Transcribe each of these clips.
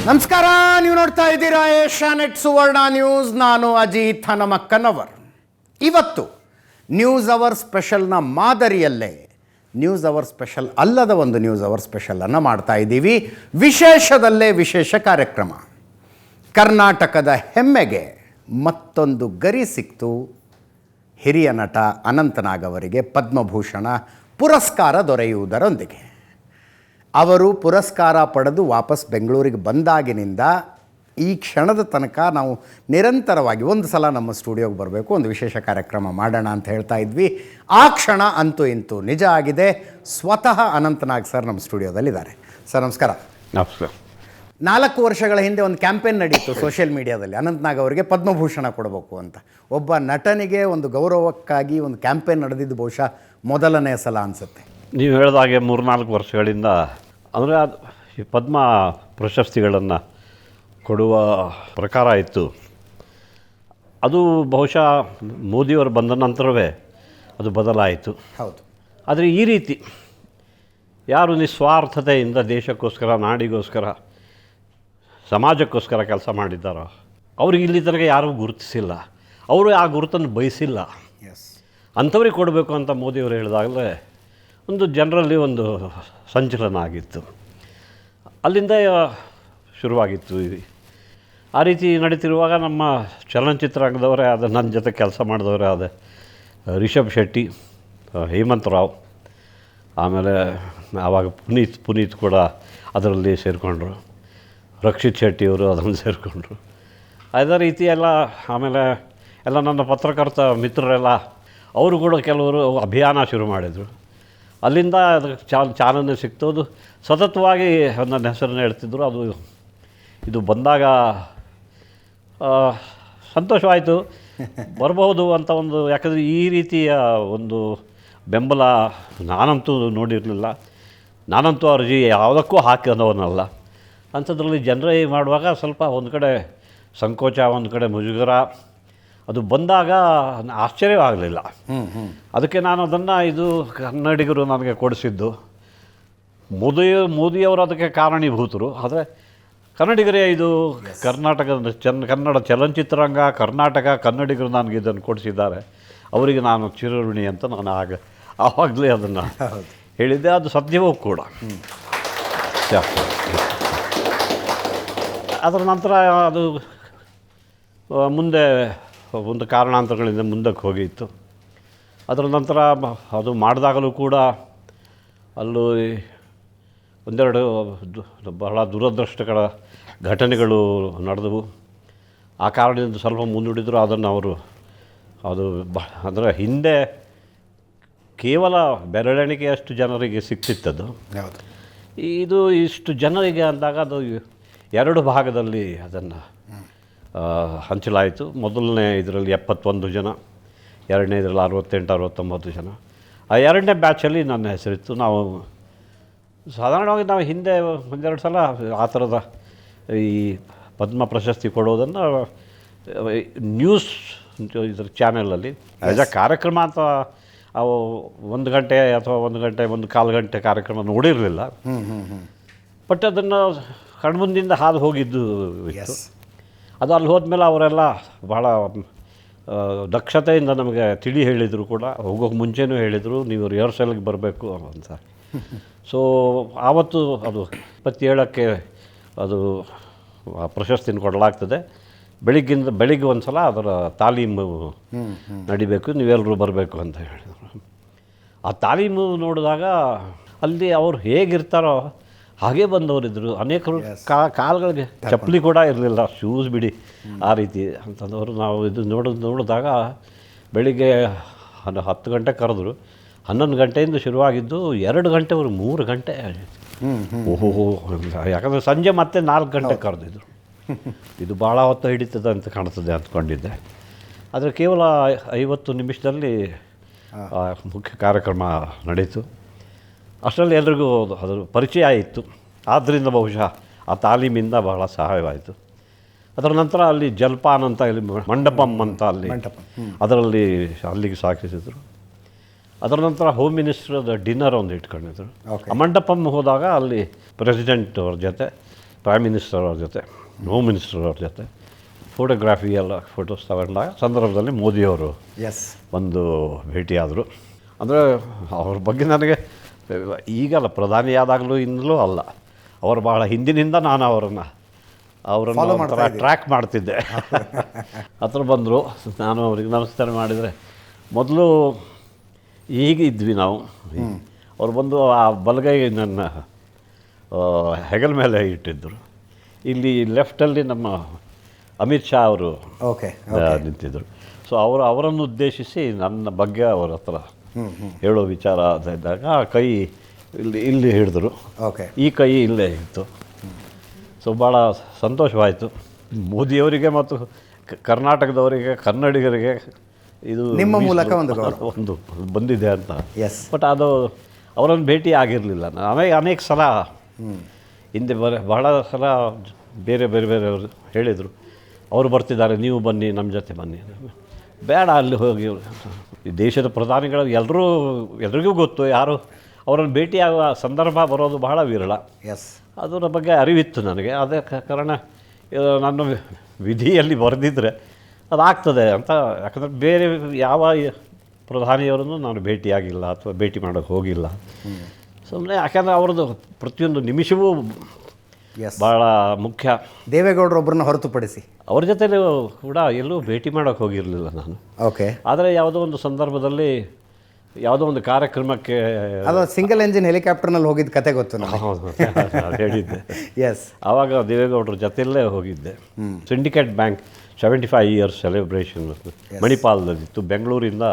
ನಮಸ್ಕಾರ, ನೀವು ನೋಡ್ತಾ ಇದ್ದೀರಾ ಏಷ್ಯಾನೆಟ್ ಸುವರ್ಣ ನ್ಯೂಸ್. ನಾನು ಅಜಿತ್ ಹನುಮಕ್ಕನವರ್. ಇವತ್ತು ನ್ಯೂಸ್ ಅವರ್ ಸ್ಪೆಷಲ್ನ ಮಾದರಿಯಲ್ಲೇ ನ್ಯೂಸ್ ಅವರ್ ಸ್ಪೆಷಲ್ ಅಲ್ಲದ ಒಂದು ನ್ಯೂಸ್ ಅವರ್ ಸ್ಪೆಷಲನ್ನು ಮಾಡ್ತಾ ಇದ್ದೀವಿ. ವಿಶೇಷದಲ್ಲೇ ವಿಶೇಷ ಕಾರ್ಯಕ್ರಮ. ಕರ್ನಾಟಕದ ಹೆಮ್ಮೆಗೆ ಮತ್ತೊಂದು ಗರಿ ಸಿಕ್ತು. ಹಿರಿಯ ನಟ ಅನಂತನಾಗ್ ಅವರಿಗೆ ಪದ್ಮಭೂಷಣ ಪುರಸ್ಕಾರ ದೊರೆಯುವುದರೊಂದಿಗೆ ಅವರು ಪುರಸ್ಕಾರ ಪಡೆದು ವಾಪಸ್ ಬೆಂಗಳೂರಿಗೆ ಬಂದಾಗಿನಿಂದ ಈ ಕ್ಷಣದ ತನಕ ನಾವು ನಿರಂತರವಾಗಿ ಒಂದು ಸಲ ನಮ್ಮ ಸ್ಟುಡಿಯೋಗೆ ಬರಬೇಕು, ಒಂದು ವಿಶೇಷ ಕಾರ್ಯಕ್ರಮ ಮಾಡೋಣ ಅಂತ ಹೇಳ್ತಾ ಇದ್ವಿ. ಆ ಕ್ಷಣ ಅಂತೂ ಇಂತೂ ನಿಜ ಆಗಿದೆ. ಸ್ವತಃ ಅನಂತನಾಗ್ ಸರ್ ನಮ್ಮ ಸ್ಟುಡಿಯೋದಲ್ಲಿದ್ದಾರೆ. ಸರ್ ನಮಸ್ಕಾರ. ನಮಸ್ಕಾರ. 4 ವರ್ಷಗಳ ಹಿಂದೆ ಒಂದು ಕ್ಯಾಂಪೇನ್ ನಡೀತು ಸೋಷಿಯಲ್ ಮೀಡಿಯಾದಲ್ಲಿ, ಅನಂತನಾಗ್ ಅವರಿಗೆ ಪದ್ಮಭೂಷಣ ಕೊಡಬೇಕು ಅಂತ. ಒಬ್ಬ ನಟನಿಗೆ ಒಂದು ಗೌರವಕ್ಕಾಗಿ ಒಂದು ಕ್ಯಾಂಪೇನ್ ನಡೆದಿದ್ದು ಬಹುಶಃ ಮೊದಲನೇ ಸಲ ಅನಿಸುತ್ತೆ. ನೀವು ಹೇಳಿದಾಗೆ 3-4 ವರ್ಷಗಳಿಂದ ಅಂದರೆ ಈ ಪದ್ಮ ಪ್ರಶಸ್ತಿಗಳನ್ನು ಕೊಡುವ ಪ್ರಕಾರ ಇತ್ತು. ಅದು ಬಹುಶಃ ಮೋದಿಯವರು ಬಂದ ನಂತರವೇ ಅದು ಬದಲಾಯಿತು. ಹೌದು. ಆದರೆ ಈ ರೀತಿ ಯಾರು ನಿಸ್ವಾರ್ಥತೆಯಿಂದ ದೇಶಕ್ಕೋಸ್ಕರ, ನಾಡಿಗೋಸ್ಕರ, ಸಮಾಜಕ್ಕೋಸ್ಕರ ಕೆಲಸ ಮಾಡಿದ್ದಾರೋ ಅವ್ರಿಗೆ ಇಲ್ಲಿ ತನಕ ಯಾರೂ ಗುರುತಿಸಿಲ್ಲ. ಅವರು ಆ ಗುರುತನ್ನು ಬಯಸಿಲ್ಲ. ಅಂಥವ್ರಿಗೆ ಕೊಡಬೇಕು ಅಂತ ಮೋದಿಯವರು ಹೇಳಿದಾಗಲೇ ಒಂದು ಜನರಲ್ಲಿ ಒಂದು ಸಂಚಲನ ಆಗಿತ್ತು. ಅಲ್ಲಿಂದ ಶುರುವಾಗಿತ್ತು. ಆ ರೀತಿ ನಡೀತಿರುವಾಗ ನಮ್ಮ ಚಲನಚಿತ್ರರಂಗದವರೇ ಆದ, ನನ್ನ ಜೊತೆ ಕೆಲಸ ಮಾಡಿದವರೇ ಆದ ರಿಷಬ್ ಶೆಟ್ಟಿ, ಹೇಮಂತ್ ರಾವ್, ಆಮೇಲೆ ಆವಾಗ ಪುನೀತ್ ಕೂಡ ಅದರಲ್ಲಿ ಸೇರಿಕೊಂಡ್ರು. ರಕ್ಷಿತ್ ಶೆಟ್ಟಿಯವರು ಅದನ್ನು ಸೇರಿಕೊಂಡ್ರು. ಅದೇ ರೀತಿ ಎಲ್ಲ ಆಮೇಲೆ ಎಲ್ಲ ನನ್ನ ಪತ್ರಕರ್ತ ಮಿತ್ರರೆಲ್ಲ ಅವರು ಕೂಡ ಕೆಲವರು ಅಭಿಯಾನ ಶುರು ಮಾಡಿದರು. ಅಲ್ಲಿಂದ ಅದಕ್ಕೆ ಚಾಲನೆ ಸಿಕ್ತು. ಅದು ಸತತವಾಗಿ ನನ್ನ ಹೆಸರನ್ನು ಹೇಳ್ತಿದ್ರು. ಅದು ಇದು ಬಂದಾಗ ಸಂತೋಷವಾಯಿತು, ಬರಬಹುದು ಅಂತ ಒಂದು. ಯಾಕಂದರೆ ಈ ರೀತಿಯ ಒಂದು ಬೆಂಬಲ ನಾನಂತೂ ನೋಡಿರಲಿಲ್ಲ. ನಾನಂತೂ ಅರ್ಜಿ ಯಾವುದಕ್ಕೂ ಹಾಕಿದವನಲ್ಲ. ಅಂಥದ್ರಲ್ಲಿ ಜನರೇ ಮಾಡುವಾಗ ಸ್ವಲ್ಪ ಒಂದು ಕಡೆ ಸಂಕೋಚ, ಒಂದು ಕಡೆ ಮುಜುಗರ. ಅದು ಬಂದಾಗ ಆಶ್ಚರ್ಯವಾಗಲಿಲ್ಲ. ಅದಕ್ಕೆ ನಾನು ಅದನ್ನು ಇದು ಕನ್ನಡಿಗರು ನನಗೆ ಕೊಡಿಸಿದ್ದು. ಮೋದಿಯವರು ಅದಕ್ಕೆ ಕಾರಣೀಭೂತರು. ಆದರೆ ಕನ್ನಡಿಗರೇ ಇದು ಕರ್ನಾಟಕದ ಕನ್ನಡ ಚಲನಚಿತ್ರರಂಗ, ಕರ್ನಾಟಕ, ಕನ್ನಡಿಗರು ನನಗೆ ಇದನ್ನು ಕೊಡಿಸಿದ್ದಾರೆ. ಅವರಿಗೆ ನಾನು ಚಿರಋಣಿ ಅಂತ ನಾನು ಆವಾಗಲೇ ಅದನ್ನು ಹೇಳಿದ್ದೆ. ಅದು ಸತ್ಯವೂ ಕೂಡ. ಅದರ ನಂತರ ಅದು ಮುಂದೆ ಒಂದು ಕಾರಣಾಂತರಗಳಿಂದ ಮುಂದಕ್ಕೆ ಹೋಗಿತ್ತು. ಅದರ ನಂತರ ಅದು ಮಾಡಿದಾಗಲೂ ಕೂಡ ಅಲ್ಲೂ ಒಂದೆರಡು ಬಹಳ ದುರದೃಷ್ಟಕರ ಘಟನೆಗಳು ನಡೆದವು. ಆ ಕಾರಣದಿಂದ ಸ್ವಲ್ಪ ಮುಂದೂಡಿದ್ರು. ಅದನ್ನು ಅವರು ಅದು ಅಂದರೆ ಹಿಂದೆ ಕೇವಲ ಬೆರಳೆಣಿಕೆಯಷ್ಟು ಜನರಿಗೆ ಸಿಗ್ತಿತ್ತದು. ಇದು ಇಷ್ಟು ಜನರಿಗೆ ಅಂದಾಗ ಅದು 2 ಭಾಗದಲ್ಲಿ ಅದನ್ನು ಹಂಚಲಾಯಿತು. ಮೊದಲನೇ ಇದರಲ್ಲಿ 71 ಜನ, ಎರಡನೇ ಇದರಲ್ಲಿ 68-69 ಜನ. ಆ 2ನೇ ಬ್ಯಾಚಲ್ಲಿ ನನ್ನ ಹೆಸರಿತ್ತು. ನಾವು ಸಾಧಾರಣವಾಗಿ ನಾವು ಹಿಂದೆ ಒಂದೆರಡು ಸಲ ಆ ಥರದ ಈ ಪದ್ಮ ಪ್ರಶಸ್ತಿ ಕೊಡೋದನ್ನು ನ್ಯೂಸ್ ಇದರ ಚಾನೆಲಲ್ಲಿ ಆ್ಯಸ್ ಅ ಕಾರ್ಯಕ್ರಮ ಅಂತ ಅವು 1 ಗಂಟೆ ಅಥವಾ 1 ಗಂಟೆ 1.25 ಗಂಟೆ ಕಾರ್ಯಕ್ರಮ ನೋಡಿರಲಿಲ್ಲ. ಬಟ್ ಅದನ್ನು ಕಣ್ಮುಂದಿಂದ ಹಾದು ಹೋಗಿದ್ದು ಇತ್ತು. ಅದು ಅಲ್ಲಿ ಹೋದ್ಮೇಲೆ ಅವರೆಲ್ಲ ಬಹಳ ದಕ್ಷತೆಯಿಂದ ನಮಗೆ ತಿಳಿ ಹೇಳಿದರು ಕೂಡ. ಹೋಗೋಕ್ಕೆ ಮುಂಚೆನೂ ಹೇಳಿದರು, ನೀವು ರಿಹರ್ಸಲ್ಗೆ ಬರಬೇಕು ಅಂತ. ಸೊ ಆವತ್ತು ಅದು 27ಕ್ಕೆ ಅದು ಪ್ರಶಸ್ತಿನ ಕೊಡಲಾಗ್ತದೆ. ಬೆಳಿಗ್ಗೆ ಒಂದು ಸಲ ಅದರ ತಾಲೀಮು ನಡಿಬೇಕು, ನೀವೆಲ್ಲರೂ ಬರಬೇಕು ಅಂತ ಹೇಳಿದರು. ಆ ತಾಲೀಮು ನೋಡಿದಾಗ ಅಲ್ಲಿ ಅವರು ಹೇಗಿರ್ತಾರೋ ಹಾಗೇ ಬಂದವರಿದ್ದರು. ಅನೇಕರು ಕಾಲುಗಳಿಗೆ ಚಪ್ಪಲಿ ಕೂಡ ಇರಲಿಲ್ಲ, ಶೂಸ್ ಬಿಡಿ ಆ ರೀತಿ ಅಂತಂದವರು. ನಾವು ಇದು ನೋಡಿದಾಗ ಬೆಳಿಗ್ಗೆ 10 ಗಂಟೆ ಕರೆದ್ರು. 11 ಗಂಟೆಯಿಂದ ಶುರುವಾಗಿದ್ದು 2 ಗಂಟೆವರೆಗೂ 3 ಗಂಟೆ. ಓಹೋ, ಯಾಕಂದರೆ ಸಂಜೆ ಮತ್ತೆ 4 ಗಂಟೆ ಕರೆದಿದ್ರು. ಇದು ಭಾಳ ಹೊತ್ತು ಹಿಡಿತದೆ ಅಂತ ಕಾಣ್ತದೆ ಅಂದ್ಕೊಂಡಿದ್ದೆ. ಆದರೆ ಕೇವಲ 50 ನಿಮಿಷದಲ್ಲಿ ಮುಖ್ಯ ಕಾರ್ಯಕ್ರಮ ನಡೀತು. ಅಷ್ಟರಲ್ಲಿ ಎಲ್ರಿಗೂ ಅದರ ಪರಿಚಯ ಇತ್ತು. ಆದ್ದರಿಂದ ಬಹುಶಃ ಆ ತಾಲೀಮಿಂದ ಬಹಳ ಸಹಾಯವಾಯಿತು. ಅದರ ನಂತರ ಅಲ್ಲಿ ಜಲ್ಪಾನ್ ಅಂತ, ಇಲ್ಲಿ ಮಂಟಪಂ ಅಂತ, ಅಲ್ಲಿ ಅದರಲ್ಲಿ ಅಲ್ಲಿಗೆ ಸಾಗಿಸಿದರು. ಅದರ ನಂತರ ಹೋಮ್ ಮಿನಿಸ್ಟ್ರದ ಡಿನ್ನರ್ ಒಂದು ಇಟ್ಕೊಂಡಿದ್ರು. ಆ ಮಂಟಪಂ ಹೋದಾಗ ಅಲ್ಲಿ ಪ್ರೆಸಿಡೆಂಟ್ ಅವ್ರ ಜೊತೆ ಪ್ರೈಮ್ ಮಿನಿಸ್ಟರ್ ಅವ್ರ ಜೊತೆ, ಹೋಮ್ ಮಿನಿಸ್ಟರ್ ಅವ್ರ ಜೊತೆ ಫೋಟೋಗ್ರಾಫಿ ಎಲ್ಲ ಫೋಟೋಸ್ ತಗೊಂಡಾಗ ಸಂದರ್ಭದಲ್ಲಿ ಮೋದಿಯವರು ಎಸ್ ಒಂದು ಭೇಟಿಯಾದರು. ಅಂದರೆ ಅವ್ರ ಬಗ್ಗೆ ನನಗೆ ಈಗಲ್ಲ, ಪ್ರಧಾನಿಯಾದಾಗಲೂ ಇಂದಲೂ ಅಲ್ಲ, ಅವರು ಬಹಳ ಹಿಂದಿನಿಂದ ನಾನು ಅವರನ್ನು ಒಂಥರ ಟ್ರ್ಯಾಕ್ ಮಾಡ್ತಿದ್ದೆ. ಹತ್ರ ಬಂದರು, ನಾನು ಅವ್ರಿಗೆ ನಮಸ್ಕಾರ ಮಾಡಿದರೆ ಮೊದಲು ಹೀಗಿದ್ವಿ ನಾವು. ಅವ್ರು ಬಂದು ಆ ಬಲಗೈ ನನ್ನ ಹೆಗಲ ಮೇಲೆ ಇಟ್ಟಿದ್ದರು. ಇಲ್ಲಿ ಲೆಫ್ಟಲ್ಲಿ ನಮ್ಮ ಅಮಿತ್ ಶಾ ಅವರು ನಿಂತಿದ್ದರು. ಸೊ ಅವರನ್ನು ಉದ್ದೇಶಿಸಿ ನನ್ನ ಬಗ್ಗೆ ಅವ್ರ ಹತ್ರ ಹೇಳೋ ವಿಚಾರ ಇದ್ದಾಗ ಕೈ ಇಲ್ಲಿ ಹಿಡಿದ್ರು, ಈ ಕೈ ಇಲ್ಲೇ ಇತ್ತು. ಸೊ ಭಾಳ ಸಂತೋಷವಾಯಿತು. ಮೋದಿಯವರಿಗೆ ಮತ್ತು ಕರ್ನಾಟಕದವರಿಗೆ, ಕನ್ನಡಿಗರಿಗೆ ಇದು ನಿಮ್ಮ ಮೂಲಕ ಒಂದು ಬಂದಿದೆ ಅಂತ. ಬಟ್ ಅದು ಅವರನ್ನು ಭೇಟಿ ಆಗಿರಲಿಲ್ಲ. ಅನೇಕ ಸಲ ಹಿಂದೆ ಬಹಳ ಸಲ ಬೇರೆ ಬೇರೆಯವರು ಹೇಳಿದರು, ಅವರು ಬರ್ತಿದ್ದಾರೆ, ನೀವು ಬನ್ನಿ, ನಮ್ಮ ಜೊತೆ ಬನ್ನಿ. ಬೇಡ, ಅಲ್ಲಿ ಹೋಗಿ ಈ ದೇಶದ ಪ್ರಧಾನಿಗಳು ಎಲ್ರಿಗೂ ಗೊತ್ತು, ಯಾರು ಅವರನ್ನು ಭೇಟಿಯಾಗುವ ಸಂದರ್ಭ ಬರೋದು ಬಹಳ ವಿರಳ. ಅದರ ಬಗ್ಗೆ ಅರಿವಿತ್ತು ನನಗೆ. ಅದೇ ಕಾರಣ ನನ್ನ ವಿಧಿಯಲ್ಲಿ ಬರೆದಿದ್ದರೆ ಅದಾಗ್ತದೆ ಅಂತ. ಯಾಕಂದರೆ ಬೇರೆ ಯಾವ ಪ್ರಧಾನಿಯವರನ್ನು ನಾನು ಭೇಟಿಯಾಗಿಲ್ಲ ಅಥವಾ ಭೇಟಿ ಮಾಡೋಕ್ಕೆ ಹೋಗಿಲ್ಲ. ಸುಮ್ಮನೆ ಯಾಕಂದರೆ ಅವ್ರದ್ದು ಪ್ರತಿಯೊಂದು ನಿಮಿಷವೂ ಭಾಳ ಮುಖ್ಯ. ದೇವೇಗೌಡರೊಬ್ಬರನ್ನ ಹೊರತುಪಡಿಸಿ ಅವ್ರ ಜೊತೆಲೂ ಕೂಡ ಎಲ್ಲೂ ಭೇಟಿ ಮಾಡೋಕ್ಕೆ ಹೋಗಿರಲಿಲ್ಲ ನಾನು. ಆದರೆ ಯಾವುದೋ ಒಂದು ಸಂದರ್ಭದಲ್ಲಿ ಯಾವುದೋ ಒಂದು ಕಾರ್ಯಕ್ರಮಕ್ಕೆ, ಅದು ಸಿಂಗಲ್ ಎಂಜಿನ್ ಹೆಲಿಕಾಪ್ಟರ್ನಲ್ಲಿ ಹೋಗಿದ್ದ ಕತೆ ಗೊತ್ತು ಹೇಳಿದ್ದೆ. ಆವಾಗ ದೇವೇಗೌಡರ ಜೊತೆಯಲ್ಲೇ ಹೋಗಿದ್ದೆ. ಸಿಂಡಿಕೇಟ್ ಬ್ಯಾಂಕ್ 75 ಇಯರ್ಸ್ ಸೆಲೆಬ್ರೇಷನ್ ಮಣಿಪಾಲದಲ್ಲಿತ್ತು. ಬೆಂಗಳೂರಿಂದ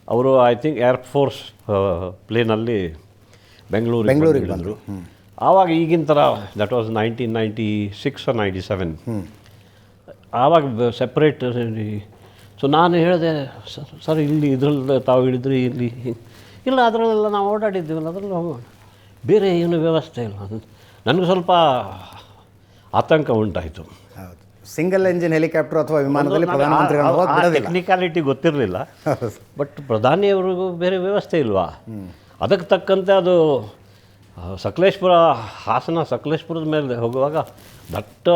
ಅವರು ಐ ಥಿಂಕ್ ಏರ್ಫೋರ್ಸ್ ಪ್ಲೇನಲ್ಲಿ ಬೆಂಗಳೂರಿಗೆ ಬಂದರು. ಆವಾಗ ಈಗಿನ ಥರ ದಟ್ ವಾಸ್ 1996 or 97. ಆವಾಗ ಸೆಪ್ರೇಟ್. ಸೊ ನಾನು ಹೇಳಿದೆ, ಸರ್ ಇಲ್ಲಿ ಇದರಲ್ಲಿ ತಾವು ಹೇಳಿದ್ರಿ, ಇಲ್ಲಿ ಇಲ್ಲ, ಅದರಲ್ಲೆಲ್ಲ ನಾವು ಓಡಾಡಿದ್ದೀವಲ್ಲ, ಅದರಲ್ಲಿ ಹೋಗೋಣ, ಬೇರೆ ಏನು ವ್ಯವಸ್ಥೆ ಇಲ್ಲ. ನನಗೆ ಸ್ವಲ್ಪ ಆತಂಕ ಉಂಟಾಯಿತು. ಸಿಂಗಲ್ ಎಂಜಿನ್ ಹೆಲಿಕಾಪ್ಟರ್ ಅಥವಾ ವಿಮಾನದಲ್ಲಿ ಪ್ರಧಾನಮಂತ್ರಿಗಳು ಟೆಕ್ನಿಕಾಲಿಟಿ ಗೊತ್ತಿರಲಿಲ್ಲ. ಬಟ್ ಪ್ರಧಾನಿಯವ್ರಿಗೂ ಬೇರೆ ವ್ಯವಸ್ಥೆ ಇಲ್ವಾ? ಅದಕ್ಕೆ ತಕ್ಕಂತೆ ಅದು ಸಕಲೇಶ್ಪುರ, ಹಾಸನ ಸಕಲೇಶ್ಪುರದ ಮೇಲೆ ಹೋಗುವಾಗ ದಟ್ಟ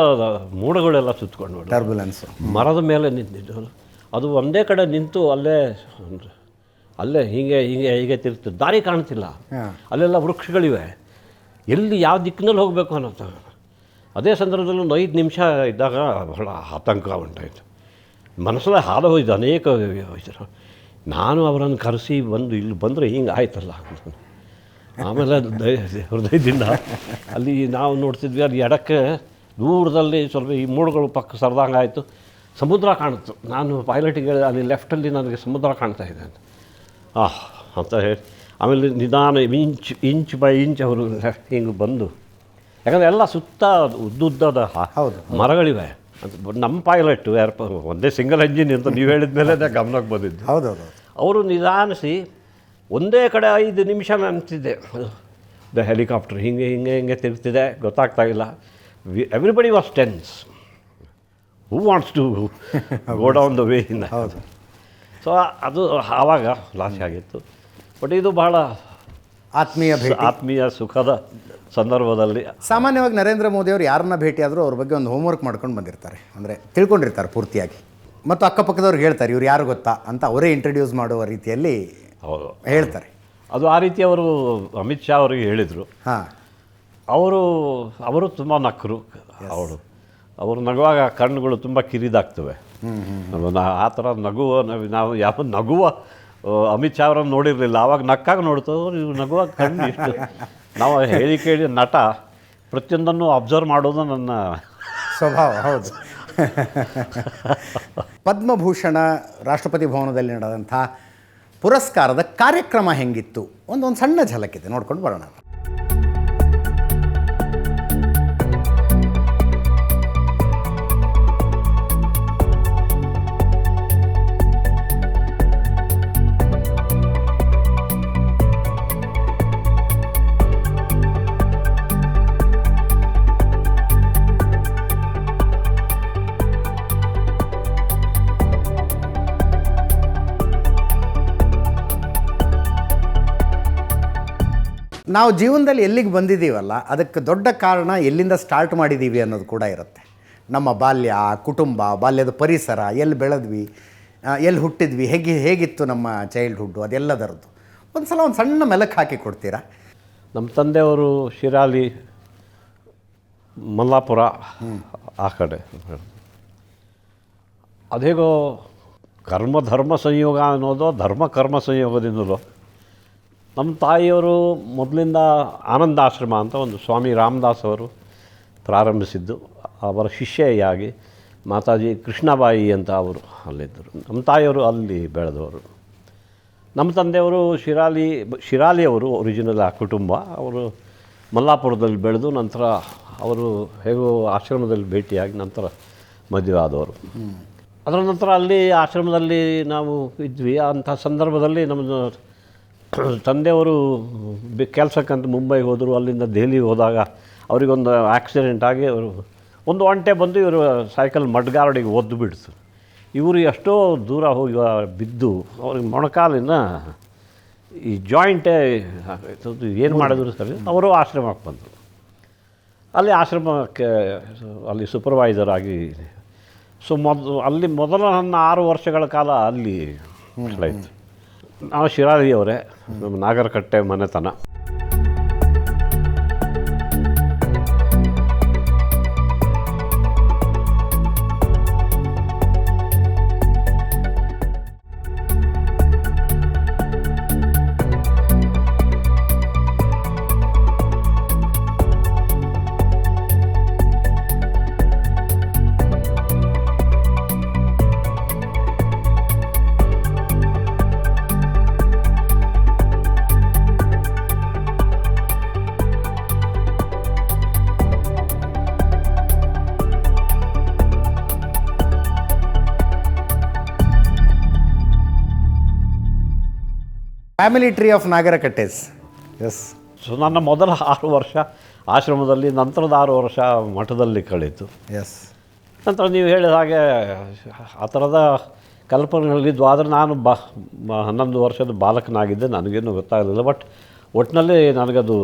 ಮೋಡಗಳೆಲ್ಲ ಸುತ್ತಕೊಂಡು ಟರ್ಬುಲೆನ್ಸ್, ಮರದ ಮೇಲೆ ನಿಂತಿದ್ದು. ಅದು ಒಂದೇ ಕಡೆ ನಿಂತು ಅಲ್ಲೇ ಹೀಗೆ ತಿರುಗ್ತದೆ, ದಾರಿ ಕಾಣ್ತಿಲ್ಲ. ಅಲ್ಲೆಲ್ಲ ವೃಕ್ಷಗಳಿವೆ, ಎಲ್ಲಿ ಯಾವ ದಿಕ್ಕಿನಲ್ಲಿ ಹೋಗಬೇಕು ಅನ್ನೋದು. ಅದೇ ಸಂದರ್ಭದಲ್ಲಿ ಒಂದು 5 ನಿಮಿಷ ಇದ್ದಾಗ ಬಹಳ ಆತಂಕ ಉಂಟಾಯಿತು. ಮನಸ್ಸಲ್ಲೇ ಹಾದು ಹೋಯ್ತು ಅನೇಕ ಯೋಚನೆ. ನಾನು ಅವರನ್ನು ಕರೆಸಿ ಇಲ್ಲಿ ಬಂದರೆ ಹಿಂಗೆ ಆಯ್ತಲ್ಲ. ಆಮೇಲೆ ಹೃದಯದಿಂದ ಅಲ್ಲಿ ನಾವು ನೋಡ್ತಿದ್ವಿ, ಅಲ್ಲಿ ಎಡಕ್ಕೆ ದೂರದಲ್ಲಿ ಸ್ವಲ್ಪ ಈ ಮೋಡಗಳು ಪಕ್ಕ ಸರಿದಂಗೆ ಆಯಿತು, ಸಮುದ್ರ ಕಾಣಿತು. ನಾನು ಪೈಲಟಿಗೆ ಅಲ್ಲಿ ಲೆಫ್ಟಲ್ಲಿ ನನಗೆ ಸಮುದ್ರ ಕಾಣ್ತಾ ಇದೆ ಅಂತ ಹೇಳಿ, ಆಮೇಲೆ ನಿಧಾನ ಇಂಚ್ ಬೈ ಇಂಚ್ ಅವರು ಹಿಂಗೆ ಬಂದು, ಯಾಕಂದರೆ ಎಲ್ಲ ಸುತ್ತ ಉದ್ದುದ್ದದ ಮರಗಳಿವೆ. ನಮ್ಮ ಪೈಲಟ್ಟು ಒಂದೇ ಸಿಂಗಲ್ ಎಂಜಿನ್ ಅಂತ ನೀವು ಹೇಳಿದ ಮೇಲೆ ಗಮನಕ್ಕೆ ಬಂದಿದ್ದು. ಅವರು ನಿಧಾನಿಸಿ ಒಂದೇ ಕಡೆ 5 ನಿಮಿಷ ನಿಂತಿದ್ದೆ. ಹೆಲಿಕಾಪ್ಟರ್ ಹಿಂಗೆ ತಿರುಗ್ತಿದೆ, ಗೊತ್ತಾಗ್ತಾ ಇಲ್ಲ. Everybody was tense. Who wants to go down the way ಇಂದ. ಸೊ ಅದು ಆವಾಗ ಲಾಸ್ ಆಗಿತ್ತು. ಬಟ್ ಇದು ಬಹಳ ಆತ್ಮೀಯ ಸುಖದ ಸಂದರ್ಭದಲ್ಲಿ. ಸಾಮಾನ್ಯವಾಗಿ ನರೇಂದ್ರ ಮೋದಿಯವರು ಯಾರನ್ನ ಭೇಟಿಯಾದರೂ ಅವ್ರ ಬಗ್ಗೆ ಒಂದು ಹೋಮ್ವರ್ಕ್ ಮಾಡ್ಕೊಂಡು ಬಂದಿರ್ತಾರೆ, ಅಂದರೆ ತಿಳ್ಕೊಂಡಿರ್ತಾರೆ ಪೂರ್ತಿಯಾಗಿ. ಮತ್ತು ಅಕ್ಕಪಕ್ಕದವ್ರಿಗೆ ಹೇಳ್ತಾರೆ, ಇವ್ರು ಯಾರು ಗೊತ್ತಾ ಅಂತ ಅವರೇ ಇಂಟ್ರಡ್ಯೂಸ್ ಮಾಡುವ ರೀತಿಯಲ್ಲಿ ಹೇಳ್ತಾರೆ. ಅದು ಆ ರೀತಿ ಅವರು ಅಮಿತ್ ಶಾ ಅವರಿಗೆ ಹೇಳಿದರು. ಅವರು ತುಂಬ ನಕ್ಕರು. ಅವರು ನಗುವಾಗ ಕಣ್ಣುಗಳು ತುಂಬ ಕಿರಿದಾಗ್ತವೆ. ಆ ಥರ ನಾವು ಯಾವ ನಗುವ ಅಮಿತ್ ಶಾ ಅವರನ್ನು ನೋಡಿರಲಿಲ್ಲ. ಆವಾಗ ನಕ್ಕಾಗ ನೋಡ್ತೇವೆ, ಇವು ನಗುವಾಗ ಕಣ್ಣು ಇಷ್ಟು. ನಾವು ಹೇಳಿ ಕೇಳಿ ನಟ ಪ್ರತಿಯೊಂದನ್ನು ಅಬ್ಸರ್ವ್ ಮಾಡೋದು ನನ್ನ ಸ್ವಭಾವ. ಹೌದು. ಪದ್ಮಭೂಷಣ ರಾಷ್ಟ್ರಪತಿ ಭವನದಲ್ಲಿ ನಡೆದಂಥ ಪುರಸ್ಕಾರದ ಕಾರ್ಯಕ್ರಮ ಹೆಂಗಿತ್ತು ಒಂದು ಸಣ್ಣ ಝಲಕ್ಕಿದೆ, ನೋಡ್ಕೊಂಡು ಬರೋಣ. ನಾವು ಜೀವನದಲ್ಲಿ ಎಲ್ಲಿಗೆ ಬಂದಿದ್ದೀವಲ್ಲ ಅದಕ್ಕೆ ದೊಡ್ಡ ಕಾರಣ ಎಲ್ಲಿಂದ ಸ್ಟಾರ್ಟ್ ಮಾಡಿದ್ದೀವಿ ಅನ್ನೋದು ಕೂಡ ಇರುತ್ತೆ. ನಮ್ಮ ಬಾಲ್ಯ, ಕುಟುಂಬ, ಬಾಲ್ಯದ ಪರಿಸರ, ಎಲ್ಲಿ ಬೆಳೆದ್ವಿ, ಎಲ್ಲಿ ಹುಟ್ಟಿದ್ವಿ, ಹೇಗಿತ್ತು ನಮ್ಮ ಚೈಲ್ಡ್ಹುಡ್ಡು, ಅದೆಲ್ಲದರದ್ದು ಒಂದು ಸಲ ಒಂದು ಸಣ್ಣ ಮೆಲುಕು ಹಾಕಿ ಕೊಡ್ತೀರಾ? ನಮ್ಮ ತಂದೆಯವರು ಶಿರಾಲಿ, ಮಲ್ಲಾಪುರ ಆ ಕಡೆ. ಅದೇಗೋ ಧರ್ಮ ಸಂಯೋಗ ಅನ್ನೋದು ಕರ್ಮ ಸಂಯೋಗದಿಂದಲೂ ನಮ್ಮ ತಾಯಿಯವರು ಮೊದಲಿಂದ ಆನಂದ ಆಶ್ರಮ ಅಂತ ಒಂದು ಸ್ವಾಮಿ ರಾಮದಾಸ್ ಅವರು ಪ್ರಾರಂಭಿಸಿದ್ದು. ಅವರ ಶಿಷ್ಯೆಯಾಗಿ ಮಾತಾಜಿ ಕೃಷ್ಣಬಾಯಿ ಅಂತ ಅವರು ಅಲ್ಲಿದ್ದರು. ನಮ್ಮ ತಾಯಿಯವರು ಅಲ್ಲಿ ಬೆಳೆದವರು. ನಮ್ಮ ತಂದೆಯವರು ಶಿರಾಲಿಯವರು ಒರಿಜಿನಲ್ ಆ ಕುಟುಂಬ. ಅವರು ಮಲ್ಲಾಪುರದಲ್ಲಿ ಬೆಳೆದು ನಂತರ ಅವರು ಹೇಗೋ ಆಶ್ರಮದಲ್ಲಿ ಭೇಟಿಯಾಗಿ ನಂತರ ಮದುವೆ ಆದವರು. ಅದರ ನಂತರ ಅಲ್ಲಿ ಆಶ್ರಮದಲ್ಲಿ ನಾವು ಇದ್ವಿ. ಅಂಥ ಸಂದರ್ಭದಲ್ಲಿ ನಮ್ಮದು ತಂದೆಯವರು ಕೆಲಸಕ್ಕಂತ ಮುಂಬೈಗೆ ಹೋದರು. ಅಲ್ಲಿಂದ ದೆಹಲಿಗೆ ಹೋದಾಗ ಅವರಿಗೊಂದು ಆಕ್ಸಿಡೆಂಟ್ ಆಗಿ ಅವರು ಒಂದು ಒಂಟೆ ಬಂದು ಇವರು ಸೈಕಲ್ ಮಡ್ಗಾರಡಿಗೆ ಒದ್ದು ಬಿಡ್ತು. ಇವರು ಎಷ್ಟೋ ದೂರ ಹೋಗಿ ಬಿದ್ದು ಅವ್ರಿಗೆ ಮೊಣಕಾಲಿನ ಈ ಜಾಯಿಂಟೇ ಏನು ಮಾಡಿದ್ರು ಸರಿ. ಅವರು ಆಶ್ರಮಕ್ಕೆ ಬಂದರು. ಅಲ್ಲಿ ಆಶ್ರಮಕ್ಕೆ ಅಲ್ಲಿ ಸೂಪರ್ವೈಸರ್ ಆಗಿ ಅಲ್ಲಿ ಮೊದಲ ನನ್ನ 6 ವರ್ಷಗಳ ಕಾಲ ಅಲ್ಲಿ ಕಳೆಯಿತು. ನಾವು ಶಿರಾಲಿಯವರೇ, ನಮ್ಮ ನಾಗರಕಟ್ಟೆ ಮನೆತನ. Family tree of Nagarakattes. Yes. So ನನ್ನ ಮೊದಲ 6 ವರ್ಷ ಆಶ್ರಮದಲ್ಲಿ, ನಂತರದ 6 ವರ್ಷ ಮಠದಲ್ಲಿ ಕಳೀತು. ಎಸ್. ನಂತರ ನೀವು ಹೇಳಿದ ಹಾಗೆ ಆ ಥರದ ಕಲ್ಪನೆಗಳಿದ್ವು. ಆದರೆ ನಾನು 11 ವರ್ಷದ ಬಾಲಕನಾಗಿದ್ದೆ, ನನಗೇನು ಗೊತ್ತಾಗಲಿಲ್ಲ. ಬಟ್ ಒಟ್ಟಿನಲ್ಲಿ ನನಗದು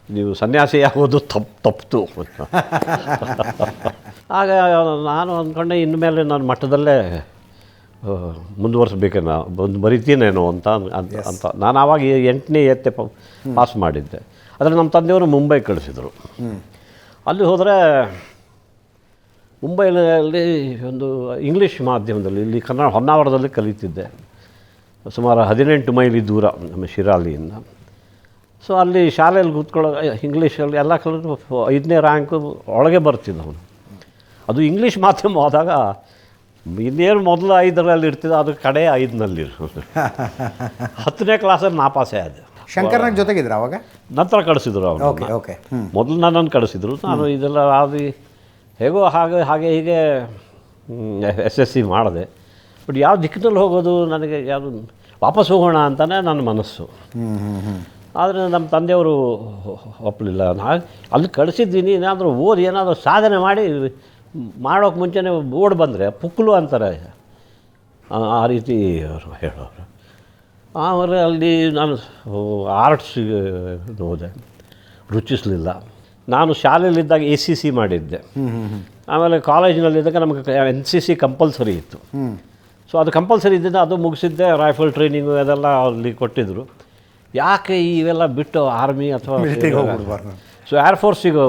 ನೀವು ಸನ್ಯಾಸಿ ಆಗೋದು ತಪ್ಪಿತು. ಆಗ ನಾನು ಅಂದ್ಕೊಂಡೆ ಇನ್ಮೇಲೆ ನಾನು ಮಠದಲ್ಲೇ ಮುಂದುವರಿಸ್ಬೇಕೇನೋ, ಬರಿತೀನೇನೋ ಅಂತ ನಾನು ಆವಾಗ 8ನೇ ಪಾಸ್ ಮಾಡಿದ್ದೆ. ಆದರೆ ನಮ್ಮ ತಂದೆಯವರು ಮುಂಬೈ ಕಳಿಸಿದರು. ಅಲ್ಲಿ ಹೋದರೆ ಮುಂಬೈನಲ್ಲಿ ಒಂದು ಇಂಗ್ಲೀಷ್ ಮಾಧ್ಯಮದಲ್ಲಿ, ಇಲ್ಲಿ ಕನ್ನಡ ಹೊನ್ನಾವರದಲ್ಲಿ ಕಲಿತಿದ್ದೆ. ಸುಮಾರು 18 ಮೈಲಿ ದೂರ ನಮ್ಮ ಶಿರಾಲಿಯಿಂದ. ಸೊ ಅಲ್ಲಿ ಶಾಲೆಯಲ್ಲಿ ಕೂತ್ಕೊಳ್ಳೋ ಇಂಗ್ಲೀಷಲ್ಲಿ ಎಲ್ಲ ಕಲಿತು 5ನೇ ರ್ಯಾಂಕು ಒಳಗೆ ಬರ್ತಿದ್ದವನು. ಅದು ಇಂಗ್ಲೀಷ್ ಮಾಧ್ಯಮ ಹೋದಾಗ ಇನ್ನೇನು ಮೊದಲು 5ರಲ್ಲಿ ಇರ್ತಿದ್ದ, ಅದು ಕಡೆ 5ನಲ್ಲಿ 10ನೇ ಕ್ಲಾಸಲ್ಲಿ ನಾಪಾಸೆ ಆದ. ಶಂಕರ್ನಾಗ್ ಜೊತೆಗಿದ್ರು ಅವಾಗ? ನಂತರ ಕಳಿಸಿದ್ರು ಅವರು. Okay okay. ಮೊದಲು ನನ್ನನ್ನು ಕಳಿಸಿದ್ರು. ನಾನು ಇದೆಲ್ಲ ಆದಿ ಹೇಗೋ ಹಾಗೆ ಹೀಗೆ SSC ಮಾಡಿದೆ. ಬಟ್ ಯಾವ ದಿಕ್ಕಿನಲ್ಲಿ ಹೋಗೋದು, ನನಗೆ ಯಾವುದು ವಾಪಸ್ ಹೋಗೋಣ ಅಂತಲೇ ನನ್ನ ಮನಸ್ಸು. ಆದರೆ ನಮ್ಮ ತಂದೆಯವರು ಒಪ್ಪಲಿಲ್ಲ. ಅಲ್ಲಿ ಕಳಿಸಿದ್ದೀನಿ, ಏನಾದರೂ ಓದಿ ಏನಾದರೂ ಸಾಧನೆ ಮಾಡೋಕ್ಕೆ ಮುಂಚೆನೇ ಓಡಿ ಬಂದರೆ ಪುಕ್ಕಲು ಅಂತಾರೆ, ಆ ರೀತಿ ಅವರು ಹೇಳೋರು. ಆಮೇಲೆ ಅಲ್ಲಿ ನಾನು ಆರ್ಟ್ಸಿಗೆ ಹೋದೆ, ರುಚಿಸಲಿಲ್ಲ. ನಾನು ಶಾಲೆಯಲ್ಲಿದ್ದಾಗ ACC ಮಾಡಿದ್ದೆ. ಆಮೇಲೆ ಕಾಲೇಜಿನಲ್ಲಿದ್ದಾಗ ನಮಗೆ NCC ಕಂಪಲ್ಸರಿ ಇತ್ತು. ಸೊ ಅದು ಕಂಪಲ್ಸರಿ ಇದ್ದಿದ್ದು, ಅದು ಮುಗಿಸಿದ್ದೆ. ರೈಫಲ್ ಟ್ರೈನಿಂಗು ಅದೆಲ್ಲ ಅಲ್ಲಿ ಕೊಟ್ಟಿದ್ದರು. ಯಾಕೆ ಇವೆಲ್ಲ ಬಿಟ್ಟು ಆರ್ಮಿ ಅಥವಾ ಸೊ ಏರ್ಫೋರ್ಸಿಗೆ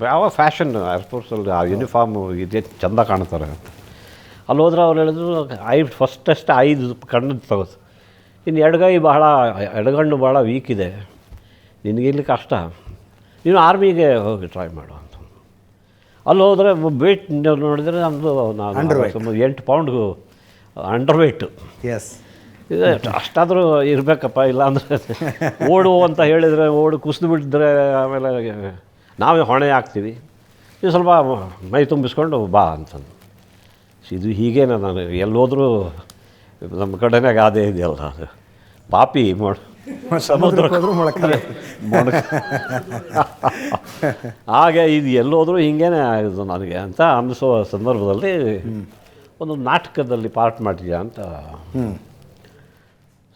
ಯಾವ ಫ್ಯಾಷನ್ ಏರ್ಫೋರ್ಸಲ್ಲಿ ಆ ಯೂನಿಫಾರ್ಮು ಇದೇ ಚೆಂದ ಕಾಣ್ತಾರೆ ಅಂತ. ಅಲ್ಲಿ ಹೋದ್ರೆ ಅವ್ರು ಹೇಳಿದ್ರು, ಫಸ್ಟಷ್ಟು 5 ಕಣ್ಣು ತಗೋದು, ಇನ್ನು ಎಡಗಣ್ಣು ಭಾಳ ವೀಕ್ ಇದೆ, ನಿನಗಿಲ್ಲಿ ಕಷ್ಟ, ನೀನು ಆರ್ಮಿಗೆ ಹೋಗಿ ಟ್ರೈ ಮಾಡು ಅಂತ. ಅಲ್ಲಿ ಹೋದರೆ ವೇಟ್ ನೋಡಿದರೆ ನಮ್ಮದು ನಾನು 8 ಪೌಂಡ್ಗೂ ಅಂಡರ್ ವೇಟು. ಎಸ್. ಇದೆ ಅಷ್ಟಾದರೂ ಇರಬೇಕಪ್ಪ, ಇಲ್ಲಾಂದರೆ ಓಡು ಅಂತ ಹೇಳಿದರೆ ಕುಸಿದು ಬಿಟ್ಟಿದ್ರೆ ಆಮೇಲೆ ನಾವೇ ಹೊಣೆ ಆಗ್ತೀವಿ, ನೀವು ಸ್ವಲ್ಪ ಮೈ ತುಂಬಿಸ್ಕೊಂಡು ಬಾ ಅಂತಂದು. ಇದು ಹೀಗೇನ, ನಾನು ಎಲ್ಲೋದ್ರೂ ನಮ್ಮ ಕಡೆನೇ ಗಾದೆ ಇದೆಯಲ್ಲ, ಅದು ಪಾಪಿ ಸಮುದ್ರ ಹಾಗೆ ಇದು ಎಲ್ಲೋದ್ರೂ ಹಿಂಗೇನೆ ಆಗೋದು ನನಗೆ ಅಂತ ಅನ್ನಿಸೋ ಸಂದರ್ಭದಲ್ಲಿ ಒಂದು ನಾಟಕದಲ್ಲಿ ಪಾರ್ಟ್ ಮಾಡಿದ್ಯಾ ಅಂತ.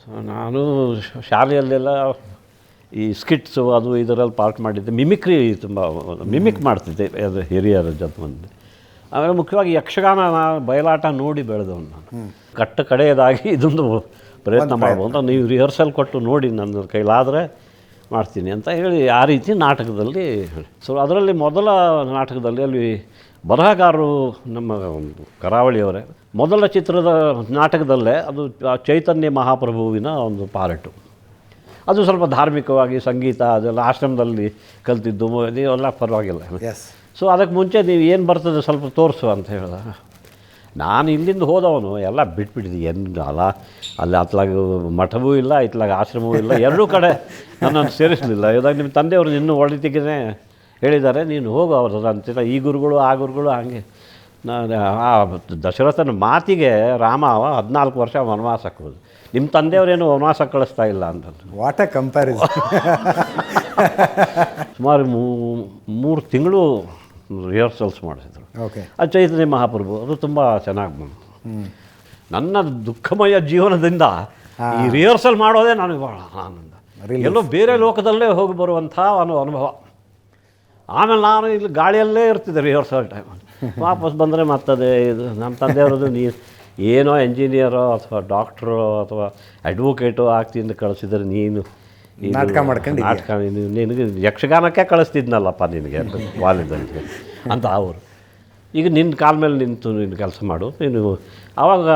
ಸೊ ನಾನು ಶಾಲೆಯಲ್ಲೆಲ್ಲ ಈ ಸ್ಕಿಟ್ಸು ಅದು ಇದರಲ್ಲಿ ಪಾರ್ಟ್ ಮಾಡಿದ್ದೆ. ಮಿಮಿಕ್ರಿ ತುಂಬ ಮಿಮಿಕ್ ಮಾಡ್ತಿದ್ದೆ ಅದು ಹಿರಿಯರ ಜೊತೆ ಬಂದು. ಆಮೇಲೆ ಮುಖ್ಯವಾಗಿ ಯಕ್ಷಗಾನ ಬಯಲಾಟ ನೋಡಿ ಬೆಳೆದವನು ನಾನು. ಕಡೆಯದಾಗಿ ಇದೊಂದು ಪ್ರಯತ್ನ ಮಾಡ್ಬೋದು, ನೀವು ರಿಹರ್ಸಲ್ ಕೊಟ್ಟು ನೋಡಿ ನನ್ನ ಕೈಲಾದರೆ ಮಾಡ್ತೀನಿ ಅಂತ ಹೇಳಿ ಆ ರೀತಿ ನಾಟಕದಲ್ಲಿ. ಸೊ ಅದರಲ್ಲಿ ಮೊದಲ ನಾಟಕದಲ್ಲಿ ಅಲ್ಲಿ ಬರಹಗಾರರು ನಮ್ಮ ಕರಾವಳಿಯವರೇ. ಮೊದಲ ಚಿತ್ರದ ನಾಟಕದಲ್ಲೇ ಅದು ಚೈತನ್ಯ ಮಹಾಪ್ರಭುವಿನ ಒಂದು ಪಾರ್ಟು. ಅದು ಸ್ವಲ್ಪ ಧಾರ್ಮಿಕವಾಗಿ ಸಂಗೀತ ಅದೆಲ್ಲ ಆಶ್ರಮದಲ್ಲಿ ಕಲ್ತಿದ್ದು ಎಲ್ಲ ಪರವಾಗಿಲ್ಲ. ಸೊ ಅದಕ್ಕೆ ಮುಂಚೆ ನೀವು ಏನು ಬರ್ತದೆ ಸ್ವಲ್ಪ ತೋರಿಸು ಅಂತ ಹೇಳ್ದ. ನಾನು ಇಲ್ಲಿಂದ ಹೋದವನು ಎಲ್ಲ ಬಿಟ್ಬಿಟ್ಟಿದ್ದೆ. ಏನು ಅಲ್ಲ ಅಲ್ಲಿ ಅತ್ಲಾಗ ಮಠವೂ ಇಲ್ಲ, ಇತ್ಲಾಗ ಆಶ್ರಮವೂ ಇಲ್ಲ, ಎರಡೂ ಕಡೆ ನನ್ನನ್ನು ಸೇರಿಸಲಿಲ್ಲ. ಇವಾಗ ನಿಮ್ಮ ತಂದೆಯವರು ಇನ್ನೂ ಒಳ್ಳೆತಿಗೆ ಹೇಳಿದ್ದಾರೆ, ನೀನು ಹೋಗು ಅವ್ರ ಅಂತಿಲ್ಲ. ಈ ಗುರುಗಳು ಆ ಗುರುಗಳು ಹಾಗೆ. ನಾನು ಆ ದಶರಥನ ಮಾತಿಗೆ ರಾಮ 14 ವರ್ಷ ವನವಾಸಕ್ಕೆ ಹೋದ. ನಿಮ್ಮ ತಂದೆಯವರೇನು ವನವಾಸ ಕಳಿಸ್ತಾ ಇಲ್ಲ ಅಂತ. What A comparison. ಸುಮಾರು 3 ತಿಂಗಳು ರಿಹರ್ಸಲ್ಸ್ ಮಾಡಿಸಿದ್ರು. ಓಕೆ. ಅದು ಚೈತನ್ಯ ಮಹಾಪ್ರಭು ಅದು ತುಂಬ ಚೆನ್ನಾಗಿ ಬಂತು. ನನ್ನ ದುಃಖಮಯ ಜೀವನದಿಂದ ಈ ರಿಹರ್ಸಲ್ ಮಾಡೋದೇ ನನಗೆ ಭಾಳ ಆನಂದ. ಎಲ್ಲೋ ಬೇರೆ ಲೋಕದಲ್ಲೇ ಹೋಗಿ ಬರುವಂಥ ಅನುಭವ. ಆಮೇಲೆ ನಾನು ಇಲ್ಲಿ ಗಾಳಿಯಲ್ಲೇ ಇರ್ತಿದ್ದೆ ರಿಹರ್ಸಲ್ ಟೈಮಲ್ಲಿ. ವಾಪಸ್ ಬಂದರೆ ಮತ್ತದೆ ಇದು ನಮ್ಮ ತಂದೆಯವ್ರದ್ದು ಏನೋ ಎಂಜಿನಿಯರೋ ಅಥವಾ ಡಾಕ್ಟ್ರೋ ಅಥವಾ ಅಡ್ವೊಕೇಟೋ ಆಗ್ತಿಂದ ಕಳಿಸಿದ್ರೆ ನೀನು ನಾಟಕ ಮಾಡ್ಕೊಂಡು ನಾಟಕ ನಿನಗೆ ಯಕ್ಷಗಾನಕ್ಕೆ ಕಳಿಸ್ತಿದ್ನಲ್ಲಪ್ಪ ನಿನಗೆ ವಾಲಿದಲ್ಲಿ ಅಂತ ಅವರು. ಈಗ ನಿನ್ನ ಕಾಲ ಮೇಲೆ ನಿಂತು ನೀನು ಕೆಲಸ ಮಾಡು. ನೀನು ಆವಾಗ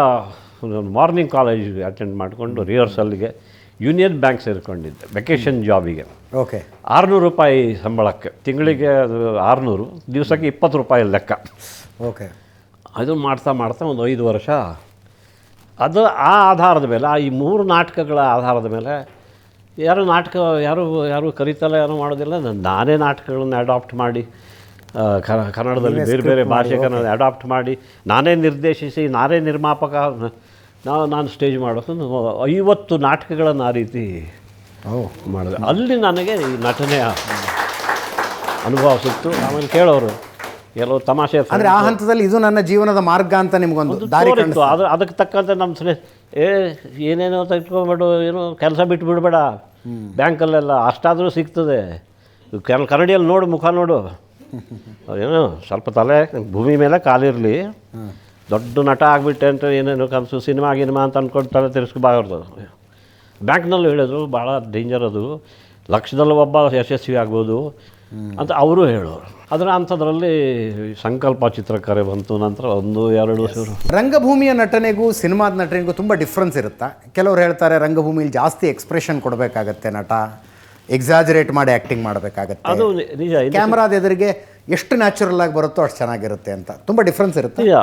ಮಾರ್ನಿಂಗ್ ಕಾಲೇಜ್ ಅಟೆಂಡ್ ಮಾಡಿಕೊಂಡು ರಿಹರ್ಸಲ್ಗೆ ಯೂನಿಯನ್ ಬ್ಯಾಂಕ್ ಸೇರಿಕೊಂಡಿದ್ದೆ ವೆಕೇಷನ್ ಜಾಬಿಗೆ. ಓಕೆ. 600 ರೂಪಾಯಿ ಸಂಬಳಕ್ಕೆ, ತಿಂಗಳಿಗೆ ಅದು 600, ದಿವಸಕ್ಕೆ 20 ರೂಪಾಯಿ ಲೆಕ್ಕ. ಓಕೆ. ಅದು ಮಾಡ್ತಾ ಒಂದು 5 ವರ್ಷ ಅದು ಆ ಆಧಾರದ ಮೇಲೆ, ಈ 3 ನಾಟಕಗಳ ಆಧಾರದ ಮೇಲೆ ಯಾರು ಕರೀತಲ್ಲ, ಯಾರು ಮಾಡೋದಿಲ್ಲ. ನಾನೇ ನಾಟಕಗಳನ್ನು ಅಡಾಪ್ಟ್ ಮಾಡಿ ಕನ್ನಡದಲ್ಲಿ ಬೇರೆ ಬೇರೆ ಭಾಷೆಗಳನ್ನು ಅಡಾಪ್ಟ್ ಮಾಡಿ ನಾನೇ ನಿರ್ದೇಶಿಸಿ ನಾನೇ ನಿರ್ಮಾಪಕ ನಾನು ಸ್ಟೇಜ್ ಮಾಡೋದು 50 ನಾಟಕಗಳನ್ನು ಆ ರೀತಿ ಮಾಡಿದೆ. ಅಲ್ಲಿ ನನಗೆ ಈ ನಟನೆಯ ಅನುಭವ ಸಿಕ್ತು. ಆಮೇಲೆ ಕೇಳೋರು ಕೆಲವು ತಮಾಷೆ ಅಂದರೆ ಆ ಹಂತದಲ್ಲಿ ಇದು ನನ್ನ ಜೀವನದ ಮಾರ್ಗ ಅಂತ ನಿಮಗೊಂದು ದಾರಿ ಇತ್ತು. ಅದಕ್ಕೆ ತಕ್ಕಂತೆ ನಮ್ಮ ಏನೇನೋ ತೆಗೆದುಕೊಂಡ್ಬಿಡು, ಏನೋ ಕೆಲಸ ಬಿಟ್ಟು ಬಿಡಬೇಡ, ಬ್ಯಾಂಕಲ್ಲೆಲ್ಲ ಅಷ್ಟಾದರೂ ಸಿಗ್ತದೆ, ಕನ್ನಡಿಯಲ್ಲಿ ನೋಡು, ಮುಖ ನೋಡು, ಏನೋ ಸ್ವಲ್ಪ ತಲೆ ಭೂಮಿ ಮೇಲೆ ಕಾಲಿರಲಿ, ದೊಡ್ಡ ನಟ ಆಗಿಬಿಟ್ಟೆ ಅಂತ ಏನೇನೋ ಕನಸು ಸಿನಿಮಾ ಅಂತ ಅಂದ್ಕೊಂಡು ತಲೆ ತಿರ್ಸ್ಕೊಬಾರ್ದು. ಬ್ಯಾಂಕ್ನಲ್ಲೂ ಹೇಳಿದ್ರು ಭಾಳ ಡೇಂಜರ್ ಅದು, ಲಕ್ಷದಲ್ಲಿ ಒಬ್ಬ ಯಶಸ್ವಿ ಆಗ್ಬೋದು ಅಂತ ಅವರು ಹೇಳೋರು. ಅದರ ಅಂಥದ್ರಲ್ಲಿ ಸಂಕಲ್ಪ ಚಿತ್ರಕರೆ ಬಂತು. ನಂತರ 1-2 ರಂಗಭೂಮಿಯ ನಟನೆಗೂ ಸಿನಿಮಾದ ನಟನೆಗೂ ತುಂಬ ಡಿಫ್ರೆನ್ಸ್ ಇರುತ್ತಾ? ಕೆಲವರು ಹೇಳ್ತಾರೆ ರಂಗಭೂಮಿಯಲ್ಲಿ ಜಾಸ್ತಿ ಎಕ್ಸ್ಪ್ರೆಷನ್ ಕೊಡಬೇಕಾಗತ್ತೆ, ನಟ ಎಕ್ಸಾಜರೇಟ್ ಮಾಡಿ ಆ್ಯಕ್ಟಿಂಗ್ ಮಾಡಬೇಕಾಗತ್ತೆ. ಅದು ನಿಜ. ಕ್ಯಾಮ್ರಾದ ಎದುರಿಗೆ ಎಷ್ಟು ನ್ಯಾಚುರಲ್ ಆಗಿ ಬರುತ್ತೋ ಅಷ್ಟು ಚೆನ್ನಾಗಿರುತ್ತೆ ಅಂತ ತುಂಬ ಡಿಫ್ರೆನ್ಸ್ ಇರುತ್ತೆ. ನಿಜ,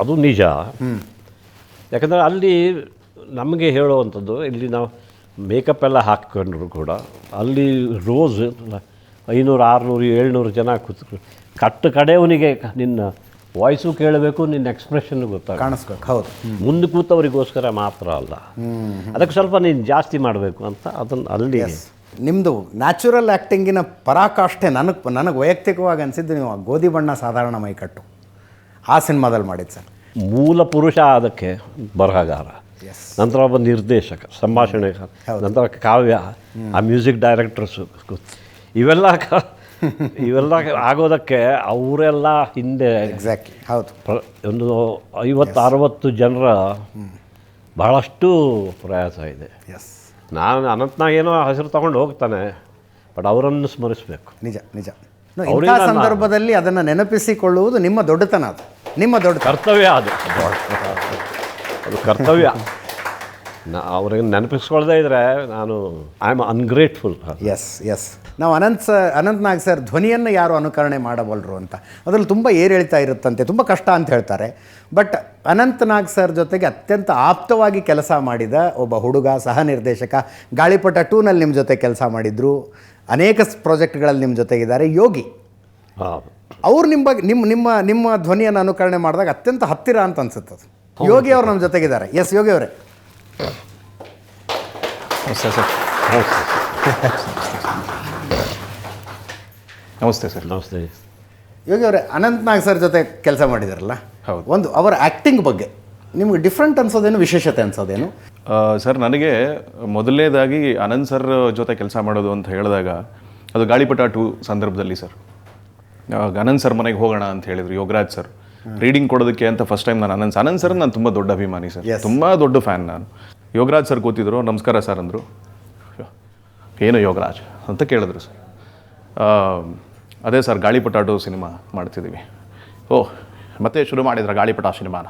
ಅದು ನಿಜ. ಯಾಕಂದರೆ ಅಲ್ಲಿ ನಮಗೆ ಹೇಳುವಂಥದ್ದು, ಇಲ್ಲಿ ನಾವು ಮೇಕಪ್ ಎಲ್ಲ ಹಾಕ್ಕೊಂಡ್ರು ಕೂಡ ಅಲ್ಲಿ ರೋಸ್ 500, 600, 700 ಜನ ಕೂತ್ಕೊಂಡು ಕಡೆಯವನಿಗೆ ನಿನ್ನ ವಾಯ್ಸು ಕೇಳಬೇಕು, ನಿನ್ನ ಎಕ್ಸ್ಪ್ರೆಷನ್ ಕಾಣಿಸ್ಬೇಕು. ಹೌದು. ಮುಂದೆ ಕೂತವರಿಗೋಸ್ಕರ ಮಾತ್ರ ಅಲ್ಲ, ಅದಕ್ಕೆ ಸ್ವಲ್ಪ ನೀನು ಜಾಸ್ತಿ ಮಾಡಬೇಕು ಅಂತ ಅದನ್ನು ಅಲ್ಲಿ. ನಿಮ್ಮದು ನ್ಯಾಚುರಲ್ ಆ್ಯಕ್ಟಿಂಗಿನ ಪರಾಕಾಷ್ಠೆ ನನಗೆ ವೈಯಕ್ತಿಕವಾಗಿ ಅನಿಸಿದ್ದು ನೀವು ಗೋಧಿ ಬಣ್ಣ ಸಾಧಾರಣ ಮೈಕಟ್ಟು ಆ ಸಿನಿಮಾದಲ್ಲಿ ಮಾಡಿದ್ದು ಸರ್. ಮೂಲ ಪುರುಷ ಅದಕ್ಕೆ ಬರಹಗಾರ, ನಂತರ ಒಬ್ಬ ನಿರ್ದೇಶಕ, ಸಂಭಾಷಣೆ, ನಂತರ ಕಾವ್ಯ, ಆ ಮ್ಯೂಸಿಕ್ ಡೈರೆಕ್ಟರ್ಸು, ಇವೆಲ್ಲ ಆಗೋದಕ್ಕೆ ಅವರೆಲ್ಲ ಹಿಂದೆ ಎಕ್ಸಾಕ್ಟ್ಲಿ ಹೌದು ಒಂದು 50-60 ಜನರ ಬಹಳಷ್ಟು ಪ್ರಯಾಸ ಇದೆ. ನಾನು ಅನಂತನಾಗ್ ಏನೋ ಹೆಸರು ತಗೊಂಡು ಹೋಗ್ತಾನೆ, ಬಟ್ ಅವರನ್ನು ಸ್ಮರಿಸಬೇಕು. ನಿಜ ನಿಜ. ಇಂಥ ಸಂದರ್ಭದಲ್ಲಿ ಅದನ್ನು ನೆನಪಿಸಿಕೊಳ್ಳುವುದು ನಿಮ್ಮ ದೊಡ್ಡತನ, ಅದು ನಿಮ್ಮ ದೊಡ್ಡ ಕರ್ತವ್ಯ. ಅದು ಕರ್ತವ್ಯ. ಅವ್ರಿಗೆ ನೆನಪಿಸ್ಕೊಳ್ದೇ ಇದ್ದರೆ ನಾನು ಐ ಆಮ್ ಅನ್ಗ್ರೇಟ್ಫುಲ್. ಎಸ್. ನಾವು ಅನಂತನಾಗ್ ಸರ್ ಧ್ವನಿಯನ್ನು ಯಾರು ಅನುಕರಣೆ ಮಾಡಬಲ್ಲರು ಅಂತ, ಅದರಲ್ಲಿ ತುಂಬ ಏರಿಳಿತ ಇರುತ್ತಂತೆ, ತುಂಬ ಕಷ್ಟ ಅಂತ ಹೇಳ್ತಾರೆ. ಬಟ್ ಅನಂತನಾಗ್ ಸರ್ ಜೊತೆಗೆ ಅತ್ಯಂತ ಆಪ್ತವಾಗಿ ಕೆಲಸ ಮಾಡಿದ ಒಬ್ಬ ಹುಡುಗ, ಸಹ ನಿರ್ದೇಶಕ, ಗಾಳಿಪಟ 2ನಲ್ಲಿ ನಿಮ್ಮ ಜೊತೆ ಕೆಲಸ ಮಾಡಿದರು, ಅನೇಕ ಪ್ರಾಜೆಕ್ಟ್ಗಳಲ್ಲಿ ನಿಮ್ಮ ಜೊತೆಗಿದ್ದಾರೆ, ಯೋಗಿ. ಅವ್ರು ನಿಮ್ಮ ಧ್ವನಿಯನ್ನು ಅನುಕರಣೆ ಮಾಡಿದಾಗ ಅತ್ಯಂತ ಹತ್ತಿರ ಅಂತ ಅನ್ಸುತ್ತೆ ಅದು. ಯೋಗಿ ಅವರು ನಮ್ಮ ಜೊತೆಗಿದ್ದಾರೆ. ಎಸ್, ಯೋಗಿ ಅವರೇ. ನಮಸ್ತೆ ಸರ್. ನಮಸ್ತೆ ಯೋಗಿ ಅವರೇ, ಅನಂತನಾಗ್ ಸರ್ ಜೊತೆ ಕೆಲಸ ಮಾಡಿದಾರಲ್ಲ, ಹೌದು. ಒಂದು ಅವರ ಆ್ಯಕ್ಟಿಂಗ್ ಬಗ್ಗೆ ನಿಮ್ಗೆ ಡಿಫ್ರೆಂಟ್ ಅನ್ಸೋದೇನು, ವಿಶೇಷತೆ ಅನ್ಸೋದೇನು? ಸರ್ ನನಗೆ ಮೊದಲನೇದಾಗಿ ಅನಂತ್ ಸರ್ ಜೊತೆ ಕೆಲಸ ಮಾಡೋದು ಅಂತ ಹೇಳಿದಾಗ ಅದು ಗಾಳಿಪಟ 2 ಸಂದರ್ಭದಲ್ಲಿ ಸರ್. ಅನಂತ್ ಸರ್ ಮನೆಗೆ ಹೋಗೋಣ ಅಂತ ಹೇಳಿದ್ರು ಯೋಗರಾಜ್ ಸರ್ ರೀಡಿಂಗ್ ಕೊಡೋದಕ್ಕೆ ಅಂತ ಫಸ್ಟ್ ಟೈಮ್ ನಾನು ಅನಂತ್ ಸರ್ ನಾನು ತುಂಬ ದೊಡ್ಡ ಅಭಿಮಾನಿ ಸರ್, ತುಂಬ ದೊಡ್ಡ ಫ್ಯಾನ್ ನಾನು. ಯೋಗರಾಜ್ ಸರ್ ಕೂತಿದ್ರು, ನಮಸ್ಕಾರ ಸರ್ ಅಂದರು. ಏನು ಯೋಗರಾಜ್ ಅಂತ ಕೇಳಿದ್ರು ಸರ್. ಅದೇ ಸರ್ ಗಾಳಿಪಟ 2 ಸಿನಿಮಾ ಮಾಡ್ತಿದ್ದೀವಿ. ಓಹ್ ಮತ್ತೆ ಶುರು ಮಾಡಿದ್ರ ಗಾಳಿಪಟ ಸಿನಿಮಾನ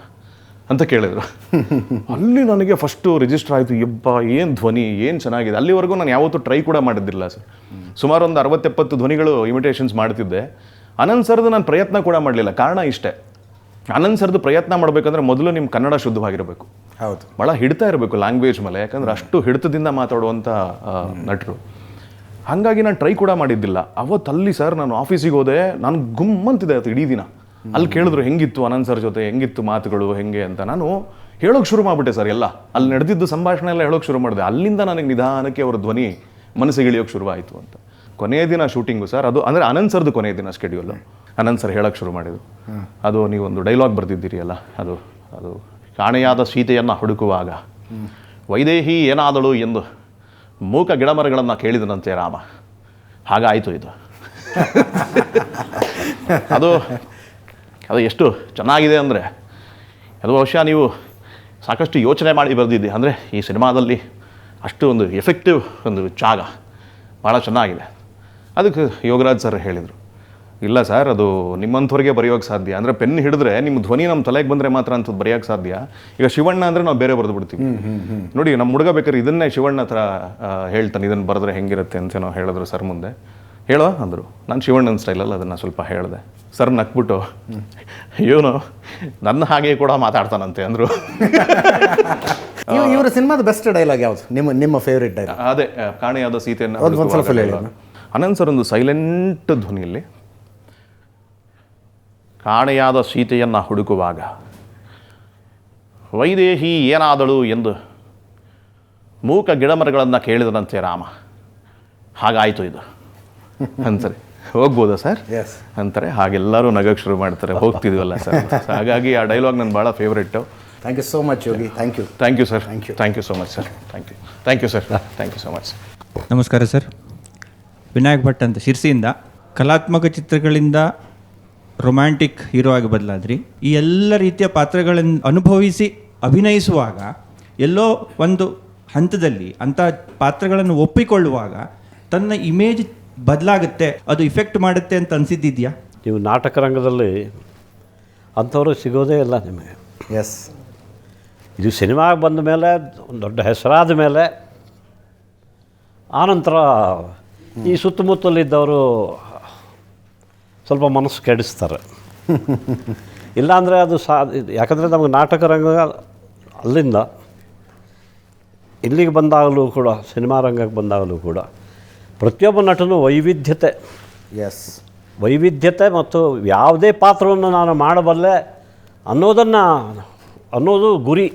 ಅಂತ ಕೇಳಿದ್ರು. ಅಲ್ಲಿ ನನಗೆ ಫಸ್ಟು ರಿಜಿಸ್ಟರ್ ಆಯಿತು, ಯಬ್ಬ ಏನು ಧ್ವನಿ, ಏನು ಚೆನ್ನಾಗಿದೆ. ಅಲ್ಲಿವರೆಗೂ ನಾನು ಯಾವತ್ತೂ ಟ್ರೈ ಕೂಡ ಮಾಡಿದ್ದಿಲ್ಲ ಸರ್. ಸುಮಾರು ಒಂದು 60-70 ಧ್ವನಿಗಳು ಇಮಿಟೇಷನ್ಸ್ ಮಾಡ್ತಿದ್ದೆ. ಅನಂತ್ ಸರ್ದು ನಾನು ಪ್ರಯತ್ನ ಕೂಡ ಮಾಡಲಿಲ್ಲ. ಕಾರಣ ಇಷ್ಟೇ, ಅನಂತ್ ಸರ್ದು ಪ್ರಯತ್ನ ಮಾಡಬೇಕಂದ್ರೆ ಮೊದಲು ನಿಮ್ಮ ಕನ್ನಡ ಶುದ್ಧವಾಗಿರಬೇಕು. ಹೌದು, ಭಾಳ ಹಿಡ್ತಾ ಇರಬೇಕು ಲ್ಯಾಂಗ್ವೇಜ್ ಮೇಲೆ, ಯಾಕಂದ್ರೆ ಅಷ್ಟು ಹಿಡಿತದಿಂದ ಮಾತಾಡುವಂಥ ನಟರು. ಹಾಗಾಗಿ ನಾನು ಟ್ರೈ ಕೂಡ ಮಾಡಿದ್ದಿಲ್ಲ. ಅವತ್ತಲ್ಲಿ ಸರ್ ನಾನು ಆಫೀಸಿಗೆ ಹೋದೆ, ನಾನು ಗುಮ್ಮಂತಿದೆ ಅದು ಇಡೀ ದಿನ. ಅಲ್ಲಿ ಕೇಳಿದ್ರು ಹೆಂಗಿತ್ತು ಅನಂತ್ ಸರ್ ಜೊತೆ, ಹೆಂಗಿತ್ತು ಮಾತುಗಳು ಹೆಂಗೆ ಅಂತ. ನಾನು ಹೇಳೋಕೆ ಶುರು ಮಾಡಿಬಿಟ್ಟೆ ಸರ್. ಎಲ್ಲ ಅಲ್ಲಿ ನಡೆದಿದ್ದು ಸಂಭಾಷಣೆ ಎಲ್ಲ ಹೇಳೋಕೆ ಶುರು ಮಾಡಿದೆ. ಅಲ್ಲಿಂದ ನನಗೆ ನಿಧಾನಕ್ಕೆ ಅವ್ರ ಧ್ವನಿ ಮನಸ್ಸಿಗೆ ಇಳಿಯೋಕೆ ಶುರುವಾಯಿತು ಅಂತ. ಕೊನೆಯ ದಿನ ಶೂಟಿಂಗು ಸರ್, ಅದು ಅಂದರೆ ಅನಂತ್ ಸರ್ದು ಕೊನೆಯ ದಿನ ಸ್ಕೆಡ್ಯೂಲು. ಅನಂತ್ ಸರ್ ಹೇಳೋಕ್ಕೆ ಶುರು ಮಾಡಿದ್ರು, ಅದು ನೀವೊಂದು ಡೈಲಾಗ್ ಬರೆದಿದ್ದೀರಿ ಅಲ್ಲ, ಅದು ಕಾಣೆಯಾದ ಸೀತೆಯನ್ನು ಹುಡುಕುವಾಗ ವೈದೇಹಿ ಏನಾದಳು ಎಂದು ಮೂಕ ಗಿಡಮರಗಳನ್ನು ಕೇಳಿದನಂತೆ ರಾಮ, ಹಾಗಾಯಿತು ಇದು. ಅದು ಎಷ್ಟು ಚೆನ್ನಾಗಿದೆ ಅಂದರೆ, ಅದು ಬಹುಶಃ ನೀವು ಸಾಕಷ್ಟು ಯೋಚನೆ ಮಾಡಿ ಬರೆದಿದ್ದೆ. ಅಂದರೆ ಈ ಸಿನಿಮಾದಲ್ಲಿ ಅಷ್ಟು ಒಂದು ಎಫೆಕ್ಟಿವ್ ಒಂದು ಜಾಗ ಭಾಳ ಚೆನ್ನಾಗಿದೆ. ಅದಕ್ಕೆ ಯೋಗರಾಜ್ ಸರ್ ಹೇಳಿದರು, ಇಲ್ಲ ಸರ್ ಅದು ನಿಮ್ಮಂಥವ್ರಿಗೆ ಬರೆಯೋಕ್ಕೆ ಸಾಧ್ಯ. ಅಂದರೆ ಪೆನ್ ಹಿಡಿದ್ರೆ ನಿಮ್ಮ ಧ್ವನಿ ನಮ್ಮ ತಲೆಗೆ ಬಂದರೆ ಮಾತ್ರ ಅಂಥದ್ದು ಬರೆಯೋಕ್ಕೆ ಸಾಧ್ಯ. ಈಗ ಶಿವಣ್ಣ ಅಂದರೆ ನಾವು ಬೇರೆ ಬರೆದು ಬಿಡ್ತೀವಿ. ನೋಡಿ ನಮ್ಮ ಹುಡುಗ ಬೇಕಾದ್ರೆ ಇದನ್ನೇ ಶಿವಣ್ಣ ಹತ್ರ ಹೇಳ್ತಾನೆ, ಇದನ್ನು ಬರೆದ್ರೆ ಹೆಂಗಿರುತ್ತೆ ಅಂತ ನಾವು ಹೇಳಿದ್ರು ಸರ್ ಮುಂದೆ. ಹೇಳೋ ಅಂದರು. ನಾನು ಶಿವಣ್ಣನ ಸ್ಟೈಲಲ್ಲಿ ಅದನ್ನು ಸ್ವಲ್ಪ ಹೇಳಿದೆ. ಸರ್ ನಕ್ಬಿಟ್ಟು, ಇವನು ನನ್ನ ಹಾಗೆ ಕೂಡ ಮಾತಾಡ್ತಾನಂತೆ ಅಂದರು. ಇವರ ಸಿನಿಮಾದ ಬೆಸ್ಟ್ ಡೈಲಾಗ್ ಯಾವುದು, ನಿಮ್ಮ ಫೇವ್ರೇಟ್ ಡೈಲಾಗ್? ಅದೇ ಕಾಣೆಯಾದ ಸೀತೆಯನ್ನು. ಅನಂತ್ ಸರ್ ಒಂದು ಸೈಲೆಂಟ್ ಧ್ವನಿಯಲ್ಲಿ, ಕಾಣೆಯಾದ ಸೀತೆಯನ್ನು ಹುಡುಕುವಾಗ ವೈದೇಹಿ ಏನಾದಳು ಎಂದು ಮೂಕ ಗಿಡಮರಗಳನ್ನು ಕೇಳಿದನಂತೆ ರಾಮ, ಹಾಗಾಯಿತು ಇದು ಅಂತಾರೆ. ಹೋಗ್ಬೋದಾ ಸರ್ ಅಂತಾರೆ. ಹಾಗೆಲ್ಲರೂ ನಗಕ್ಕೆ ಶುರು ಮಾಡ್ತಾರೆ, ಹೋಗ್ತಿದ್ವಲ್ಲ ಸರ್. ಹಾಗಾಗಿ ಆ ಡೈಲಾಗ್ ನನ್ನ ಭಾಳ favourite. Thank you so much Yogi. Thank you sir. Thank you so much sir. Thank you sir. Thank you so much. ನಮಸ್ಕಾರ ಸರ್. ವಿನಾಯಕ್ ಭಟ್ ಅಂತ ಶಿರ್ಸಿಯಿಂದ. ಕಲಾತ್ಮಕ ಚಿತ್ರಗಳಿಂದ ರೊಮ್ಯಾಂಟಿಕ್ ಹೀರೋ ಆಗಿ ಬದಲಾದ್ರಿ. ಈ ಎಲ್ಲ ರೀತಿಯ ಪಾತ್ರಗಳನ್ನು ಅನುಭವಿಸಿ ಅಭಿನಯಿಸುವಾಗ ಎಲ್ಲೋ ಒಂದು ಹಂತದಲ್ಲಿ ಅಂಥ ಪಾತ್ರಗಳನ್ನು ಒಪ್ಪಿಕೊಳ್ಳುವಾಗ ತನ್ನ ಇಮೇಜ್ ಬದಲಾಗುತ್ತೆ, ಅದು ಇಫೆಕ್ಟ್ ಮಾಡುತ್ತೆ ಅಂತ ಅನಿಸಿದ್ದಿದೆಯಾ? ನೀವು ನಾಟಕ ರಂಗದಲ್ಲಿ ಅಂಥವರು ಸಿಗೋದೇ ಇಲ್ಲ ನಿಮಗೆ. ಎಸ್, ಇದು ಸಿನಿಮಾ ಬಂದ ಮೇಲೆ ಒಂದು ದೊಡ್ಡ ಹೆಸರಾದ ಮೇಲೆ ಆನಂತರ ಈ ಸುತ್ತಮುತ್ತಲಿದ್ದವರು ಸ್ವಲ್ಪ ಮನಸ್ಸು ಕೆಡಿಸ್ತಾರೆ. ಇಲ್ಲಾಂದರೆ ಅದು ಯಾಕಂದರೆ ನಮಗೆ ನಾಟಕ ರಂಗ ಅಲ್ಲಿಂದ ಇಲ್ಲಿಗೆ ಬಂದಾಗಲೂ ಕೂಡ, ಸಿನಿಮಾ ರಂಗಕ್ಕೆ ಬಂದಾಗಲೂ ಕೂಡ ಪ್ರತಿಯೊಬ್ಬ ನಟನು ವೈವಿಧ್ಯತೆ ಮತ್ತು ಯಾವುದೇ ಪಾತ್ರವನ್ನು ನಾನು ಮಾಡಬಲ್ಲೆ ಅನ್ನೋದು ಗುರಿ.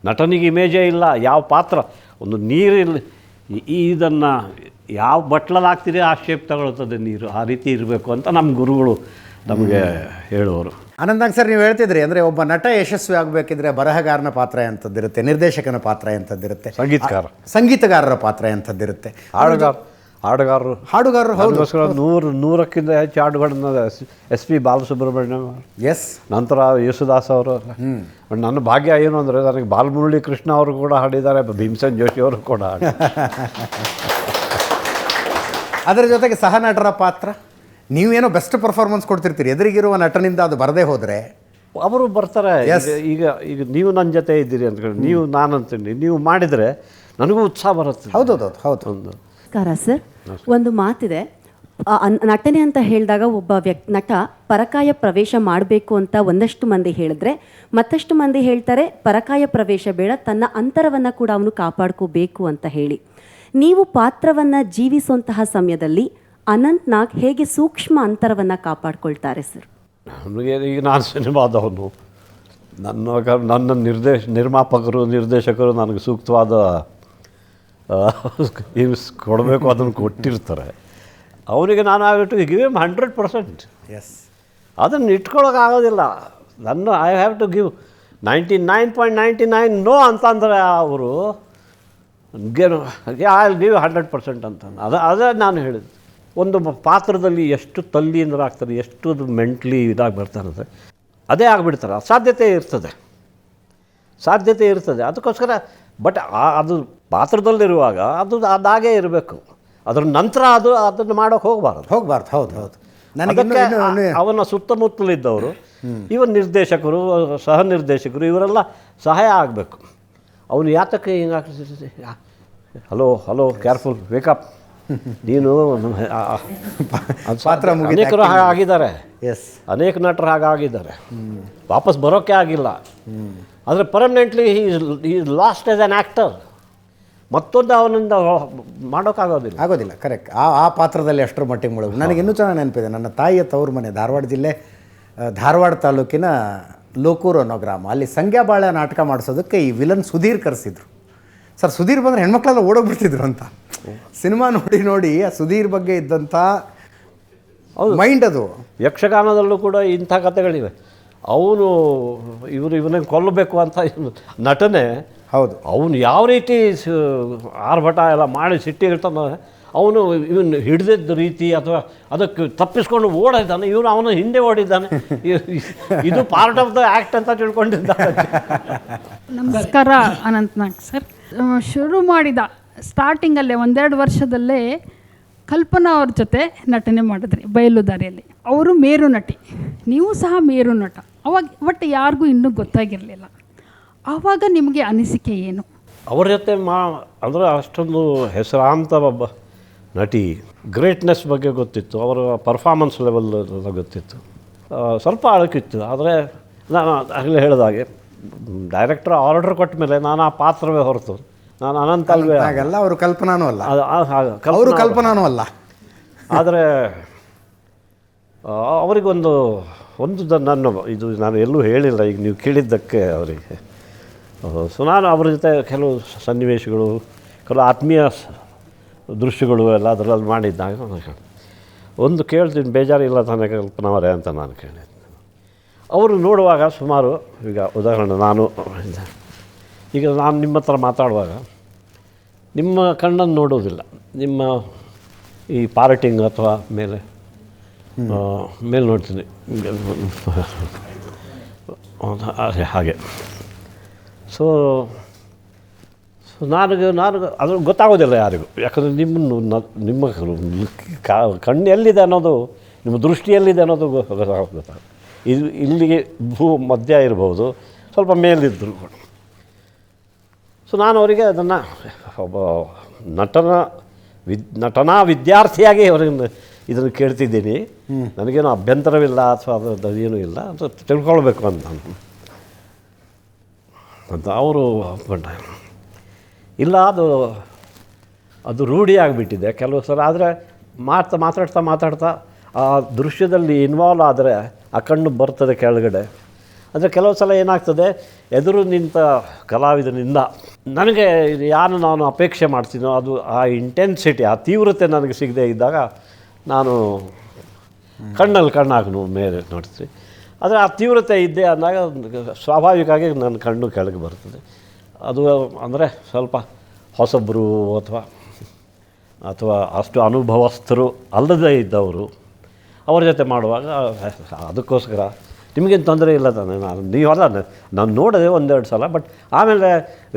ನಟನಿಗೆ ಇಮೇಜೇ ಇಲ್ಲ, ಯಾವ ಪಾತ್ರ ಒಂದು ನೀರಿಲ್ಲ, ಇದನ್ನು ಯಾವ ಬಟ್ಲಲ್ಲಿ ಹಾಕ್ತೀರಿ ಆ ಶೇಪ್ ತಗೊಳ್ತದೆ ನೀರು, ಆ ರೀತಿ ಇರಬೇಕು ಅಂತ ನಮ್ಮ ಗುರುಗಳು ನಮಗೆ ಹೇಳುವರು. ಆನಂದಾಂಗ್ ಸರ್, ನೀವು ಹೇಳ್ತಿದ್ರಿ ಅಂದರೆ ಒಬ್ಬ ನಟ ಯಶಸ್ವಿ ಆಗಬೇಕಿದ್ರೆ ಬರಹಗಾರನ ಪಾತ್ರ ಎಂಥದ್ದಿರುತ್ತೆ, ನಿರ್ದೇಶಕನ ಪಾತ್ರ ಎಂಥದ್ದಿರುತ್ತೆ, ಸಂಗೀತಗಾರರ ಪಾತ್ರ ಎಂಥದ್ದಿರುತ್ತೆ, ಹಾಡುಗಾರರು. ಹೌದು, 100ಕ್ಕಿಂತ ಹೆಚ್ಚು ಹಾಡುಗಳನ್ನ SP ಬಾಲಸುಬ್ರಹ್ಮಣ್ಯಂ, ಎಸ್, ನಂತರ ಯೇಸುದಾಸ್ ಅವರು. ನನ್ನ ಭಾಗ್ಯ ಏನು ಅಂದರೆ ನನಗೆ ಬಾಲಮುರಳಿ ಕೃಷ್ಣ ಅವರು ಕೂಡ ಹಾಡಿದ್ದಾರೆ, ಭೀಮಸೇನ್ ಜೋಶಿ ಅವರು ಕೂಡ ಅದರ ಜೊತೆಗೆ ಸಹ ನಟರ ಪಾತ್ರ. ನೀವೇನೋ ಬೆಸ್ಟ್ ಪರ್ಫಾರ್ಮೆನ್ಸ್ ಕೊಡ್ತಿರ್ತೀರಿ, ಎದುರಿಗಿರುವ ನಟನಿಂದ ಅದು ಬರದೇ ಹೋದರೆ ಅವರು ಬರ್ತಾರೆ. ಈಗ ನೀವು ನನ್ನ ಜೊತೆ ಇದ್ದೀರಿ ಅಂದ್ಕೊಂಡು, ನೀವು ನಾನು ಅಂತೀನಿ, ನೀವು ಮಾಡಿದರೆ ನನಗೂ ಉತ್ಸಾಹ ಬರುತ್ತೆ. ಹೌದು. ನಮಸ್ಕಾರ ಸರ್. ಒಂದು ಮಾತಿದೆ, ನಟನೆ ಅಂತ ಹೇಳಿದಾಗ ಒಬ್ಬ ನಟ ಪರಕಾಯ ಪ್ರವೇಶ ಮಾಡಬೇಕು ಅಂತ ಒಂದಷ್ಟು ಮಂದಿ ಹೇಳಿದ್ರೆ, ಮತ್ತಷ್ಟು ಮಂದಿ ಹೇಳ್ತಾರೆ ಪರಕಾಯ ಪ್ರವೇಶ ಬೇಡ, ತನ್ನ ಅಂತರವನ್ನು ಕೂಡ ಅವನು ಕಾಪಾಡ್ಕೋಬೇಕು ಅಂತ ಹೇಳಿ. ನೀವು ಪಾತ್ರವನ್ನು ಜೀವಿಸುವಂತಹ ಸಮಯದಲ್ಲಿ ಅನಂತ್ ನಾಗ್ ಹೇಗೆ ಸೂಕ್ಷ್ಮ ಅಂತರವನ್ನು ಕಾಪಾಡ್ಕೊಳ್ತಾರೆ ಸರ್? ನಮಗೆ ಈಗ ನಾನು ಸಿನಿಮಾದವನು, ನನ್ನ ನಿರ್ದೇಶಕರು ನನಗೆ ಸೂಕ್ತವಾದ ಕೊಡಬೇಕು, ಅದನ್ನು ಕೊಟ್ಟಿರ್ತಾರೆ. ಅವರಿಗೆ ನಾನು ಆಗಿಟ್ಟು ಗಿವ್ 100%. ಎಸ್, ಅದನ್ನು ಇಟ್ಕೊಳ್ಳೋಕ್ಕಾಗೋದಿಲ್ಲ. I have to give 99.99 no ಅಂತಂದರೆ ಅವರು ಐ ಗಿವ್ 100% ಅಂತ. ಅದೇ ನಾನು ಹೇಳಿದ್ದು. ಒಂದು ಪಾತ್ರದಲ್ಲಿ ಎಷ್ಟು ತಲ್ಲೀನರಾಗ್ತಾರೆ, ಎಷ್ಟು ಅದು ಮೆಂಟ್ಲಿ ಇದಾಗಿ ಬರ್ತಾರಂದರೆ ಅದೇ ಆಗಿಬಿಡ್ತಾರೆ. ಸಾಧ್ಯತೆ ಇರ್ತದೆ ಅದಕ್ಕೋಸ್ಕರ. ಬಟ್ ಅದು ಪಾತ್ರದಲ್ಲಿರುವಾಗ ಅದಾಗೇ ಇರಬೇಕು. ಅದರ ನಂತರ ಅದನ್ನು ಮಾಡೋಕ್ಕೆ ಹೋಗಬಾರ್ದು. ಹೌದು. ಅದಕ್ಕೆ ಅವನ ಸುತ್ತಮುತ್ತಲಿದ್ದವರು, ಇವನ್ ನಿರ್ದೇಶಕರು, ಸಹ ನಿರ್ದೇಶಕರು, ಇವರೆಲ್ಲ ಸಹಾಯ ಆಗಬೇಕು. ಅವನು ಯಾತಕ್ಕೆ ಹಿಂಗಾಗ್ತದೆ, ಹಲೋ ಕೇರ್ಫುಲ್ ವೇಕಪ್, ನೀನು ಅನೇಕರು ಹಾಗಾಗಿದ್ದಾರೆ, ಅನೇಕ ನಟರು ಹಾಗಾಗಿದ್ದಾರೆ, ವಾಪಸ್ ಬರೋಕ್ಕೆ ಆಗಿಲ್ಲ. ಆದರೆ ಪರ್ಮನೆಂಟ್ಲಿ ಈ ಲಾಸ್ಟ್ ಆಸ್ ಆ್ಯನ್ ಆ್ಯಕ್ಟರ್. ಮತ್ತೊಂದು ಅವನಿಂದ ಮಾಡೋಕ್ಕಾಗೋದಿಲ್ಲ. ಕರೆಕ್ಟ್. ಆ ಪಾತ್ರದಲ್ಲಿ ಅಷ್ಟರ ಮಟ್ಟಿಗೆ ಮುಳುಗು. ನನಗೆ ಇನ್ನೂ ಚೆನ್ನಾಗಿ ನೆನಪಿದೆ. ನನ್ನ ತಾಯಿಯ ತವ್ರ ಮನೆ ಧಾರವಾಡ ಜಿಲ್ಲೆ, ಧಾರವಾಡ ತಾಲೂಕಿನ ಲೋಕೂರು ಅನ್ನೋ ಗ್ರಾಮ. ಅಲ್ಲಿ ಸಂಗ್ಯಾಬಾಳ್ಯ ನಾಟಕ ಮಾಡಿಸೋದಕ್ಕೆ ಈ ವಿಲನ್ ಸುಧೀರ್ ಕರೆಸಿದ್ರು. ಸರ್, ಸುಧೀರ್ ಬಂದರೆ ಹೆಣ್ಮಕ್ಳೆಲ್ಲ ಓಡೋಗ್ಬಿಡ್ತಿದ್ರು ಅಂತ. ಸಿನಿಮಾ ನೋಡಿ ಆ ಸುಧೀರ್ ಬಗ್ಗೆ ಇದ್ದಂಥ ಮೈಂಡ್ ಅದು. ಯಕ್ಷಗಾನದಲ್ಲೂ ಕೂಡ ಇಂಥ ಕಥೆಗಳಿವೆ. ಅವನು ಇವನಿಗೆ ಕೊಲ್ಲಬೇಕು ಅಂತ ನಟನೆ. ಹೌದು. ಅವನು ಯಾವ ರೀತಿ ಆರ್ಭಟ ಎಲ್ಲ ಮಾಡಿ ಸಿಟ್ಟಿಗಿರ್ತಾನೆ, ಅವನು ಇವನು ಹಿಡಿದಿದ್ದ ರೀತಿ ಅಥವಾ ಅದಕ್ಕೆ ತಪ್ಪಿಸ್ಕೊಂಡು ಓಡಿದ್ದಾನೆ, ಅವನು ಹಿಂದೆ ಓಡಿದ್ದಾನೆ. ಇದು ಪಾರ್ಟ್ ಆಫ್ ದ ಆ್ಯಕ್ಟ್ ಅಂತ ತಿಳ್ಕೊಂಡಿದ್ದಾನೆ. ನಮಸ್ಕಾರ ಅನಂತನಾಗ್ ಸರ್. ಶುರು ಮಾಡಿದ ಸ್ಟಾರ್ಟಿಂಗಲ್ಲೇ 1-2 ವರ್ಷದಲ್ಲೇ ಕಲ್ಪನಾ ಅವ್ರ ಜೊತೆ ನಟನೆ ಮಾಡಿದ್ರಿ ಬಯಲುದಾರಿಯಲ್ಲಿ. ಅವರು ಮೇರು ನಟಿ, ನೀವು ಸಹ ಮೇರು ನಟ. ಅವಾಗ ಒಟ್ಟು ಯಾರಿಗೂ ಇನ್ನೂ ಗೊತ್ತಾಗಿರಲಿಲ್ಲ. ಆವಾಗ ನಿಮಗೆ ಅನಿಸಿಕೆ ಏನು? ಅವ್ರ ಜೊತೆ ಅಂದರೆ ಅಷ್ಟೊಂದು ಹೆಸರಾಂತ ಒಬ್ಬ ನಟಿ, ಗ್ರೇಟ್ನೆಸ್ ಬಗ್ಗೆ ಗೊತ್ತಿತ್ತು, ಅವರ ಪರ್ಫಾರ್ಮೆನ್ಸ್ ಲೆವೆಲ್ ಗೊತ್ತಿತ್ತು. ಸ್ವಲ್ಪ ಅಳಕಿತ್ತು. ಆದರೆ ನಾನು ಆಗಲೇ ಹೇಳಿದಾಗೆ ಡೈರೆಕ್ಟರ್ ಆರ್ಡರ್ ಕೊಟ್ಟ ಮೇಲೆ ನಾನು ಆ ಪಾತ್ರವೇ ಹೊರತು ನಾನು ಅನಂತ ಅಲ್ವೇ ಆಗಲ್ಲ. ಅವರು ಕಲ್ಪನಾನೂ ಅಲ್ಲ, ಅವರು ಕಲ್ಪನಾನೂ ಅಲ್ಲ. ಆದರೆ ಅವರಿಗೊಂದು ನಾನು ಎಲ್ಲೂ ಹೇಳಿಲ್ಲ, ಈಗ ನೀವು ಕೇಳಿದ್ದಕ್ಕೆ ಅವರಿಗೆ. ಸೊ ನಾನು ಅವ್ರ ಜೊತೆ ಕೆಲವು ಸನ್ನಿವೇಶಗಳು, ಕೆಲವು ಆತ್ಮೀಯ ದೃಶ್ಯಗಳು ಎಲ್ಲ ಅದರಲ್ಲಿ ಮಾಡಿದ್ದಾಗ ಒಂದು ಕೇಳ್ತೀನಿ, ಬೇಜಾರಿಲ್ಲ ತಾನೇ ಕಲ್ಪನಾವರೇ ಅಂತ ನಾನು ಕೇಳಿದ್ದೆ. ಅವರು ನೋಡುವಾಗ ಸುಮಾರು, ಈಗ ಉದಾಹರಣೆ ಈಗ ನಾನು ನಿಮ್ಮ ಹತ್ರ ಮಾತಾಡುವಾಗ ನಿಮ್ಮ ಕಣ್ಣನ್ನು ನೋಡೋದಿಲ್ಲ, ನಿಮ್ಮ ಈ ಪಾರ್ಟಿಂಗ್ ಅಥವಾ ಮೇಲೆ ನೋಡ್ತೀನಿ ಹಾಗೆ. ಸೊ ನಾನು ಅದು ಗೊತ್ತಾಗೋದಿಲ್ಲ ಯಾರಿಗೂ. ಯಾಕಂದರೆ ನಿಮ್ಮ ಕಣ್ಣು ಎಲ್ಲಿದೆ ಅನ್ನೋದು, ನಿಮ್ಮ ದೃಷ್ಟಿ ಎಲ್ಲಿದೆ ಅನ್ನೋದು ಗೊತ್ತಾಗುತ್ತೆ. ಇಲ್ಲಿಗೆ ಮಧ್ಯ ಇರ್ಬೋದು, ಸ್ವಲ್ಪ ಮೇಲಿದ್ದರು. ಸೊ ನಾನು ಅವರಿಗೆ ಅದನ್ನು ಒಬ್ಬ ನಟನಾ ವಿದ್ಯಾರ್ಥಿಯಾಗಿ ಅವ್ರಿಗೆ ಇದನ್ನು ಕೇಳ್ತಿದ್ದೀನಿ. ನನಗೇನು ಅಭ್ಯಂತರವಿಲ್ಲ ಅಥವಾ ಅದೇನೂ ಇಲ್ಲ ಅಂತ ತಿಳ್ಕೊಳ್ಬೇಕು ಅಂತ ಅವರು ಒಪ್ಕೊಂಡ. ಇಲ್ಲ, ಅದು ರೂಢಿ ಆಗಿಬಿಟ್ಟಿದೆ ಕೆಲವು ಸಲ. ಆದರೆ ಮಾತಾಡ್ತಾ ಆ ದೃಶ್ಯದಲ್ಲಿ ಇನ್ವಾಲ್ವ್ ಆದರೆ ಆ ಕಣ್ಣು ಬರ್ತದೆ ಕೆಳಗಡೆ. ಅಂದರೆ ಕೆಲವು ಸಲ ಏನಾಗ್ತದೆ, ಎದುರು ನಿಂತ ಕಲಾವಿದನಿಂದ ನನಗೆ ನಾನು ಅಪೇಕ್ಷೆ ಮಾಡ್ತೀನೋ ಅದು ಆ ಇಂಟೆನ್ಸಿಟಿ, ಆ ತೀವ್ರತೆ ನನಗೆ ಸಿಗದೇ ಇದ್ದಾಗ ನಾನು ಕಣ್ಣಾಗಿ ಮೇಲೆ ನೋಡ್ತೀನಿ. ಆದರೆ ಆ ತೀವ್ರತೆ ಇದ್ದೆ ಅಂದಾಗ ಸ್ವಾಭಾವಿಕವಾಗಿ ನನ್ನ ಕಣ್ಣು ಕೆಳಗೆ ಬರ್ತದೆ. ಅದು ಅಂದರೆ ಸ್ವಲ್ಪ ಹೊಸಬರು ಅಥವಾ ಅಷ್ಟು ಅನುಭವಸ್ಥರು ಅಲ್ಲದೇ ಇದ್ದವರು ಅವ್ರ ಜೊತೆ ಮಾಡುವಾಗ ಅದಕ್ಕೋಸ್ಕರ ನಿಮಗೇನು ತೊಂದರೆ ಇಲ್ಲ ತಾನೆ. ನಾನು ನೋಡಿದೆ 1-2 ಸಲ. ಬಟ್ ಆಮೇಲೆ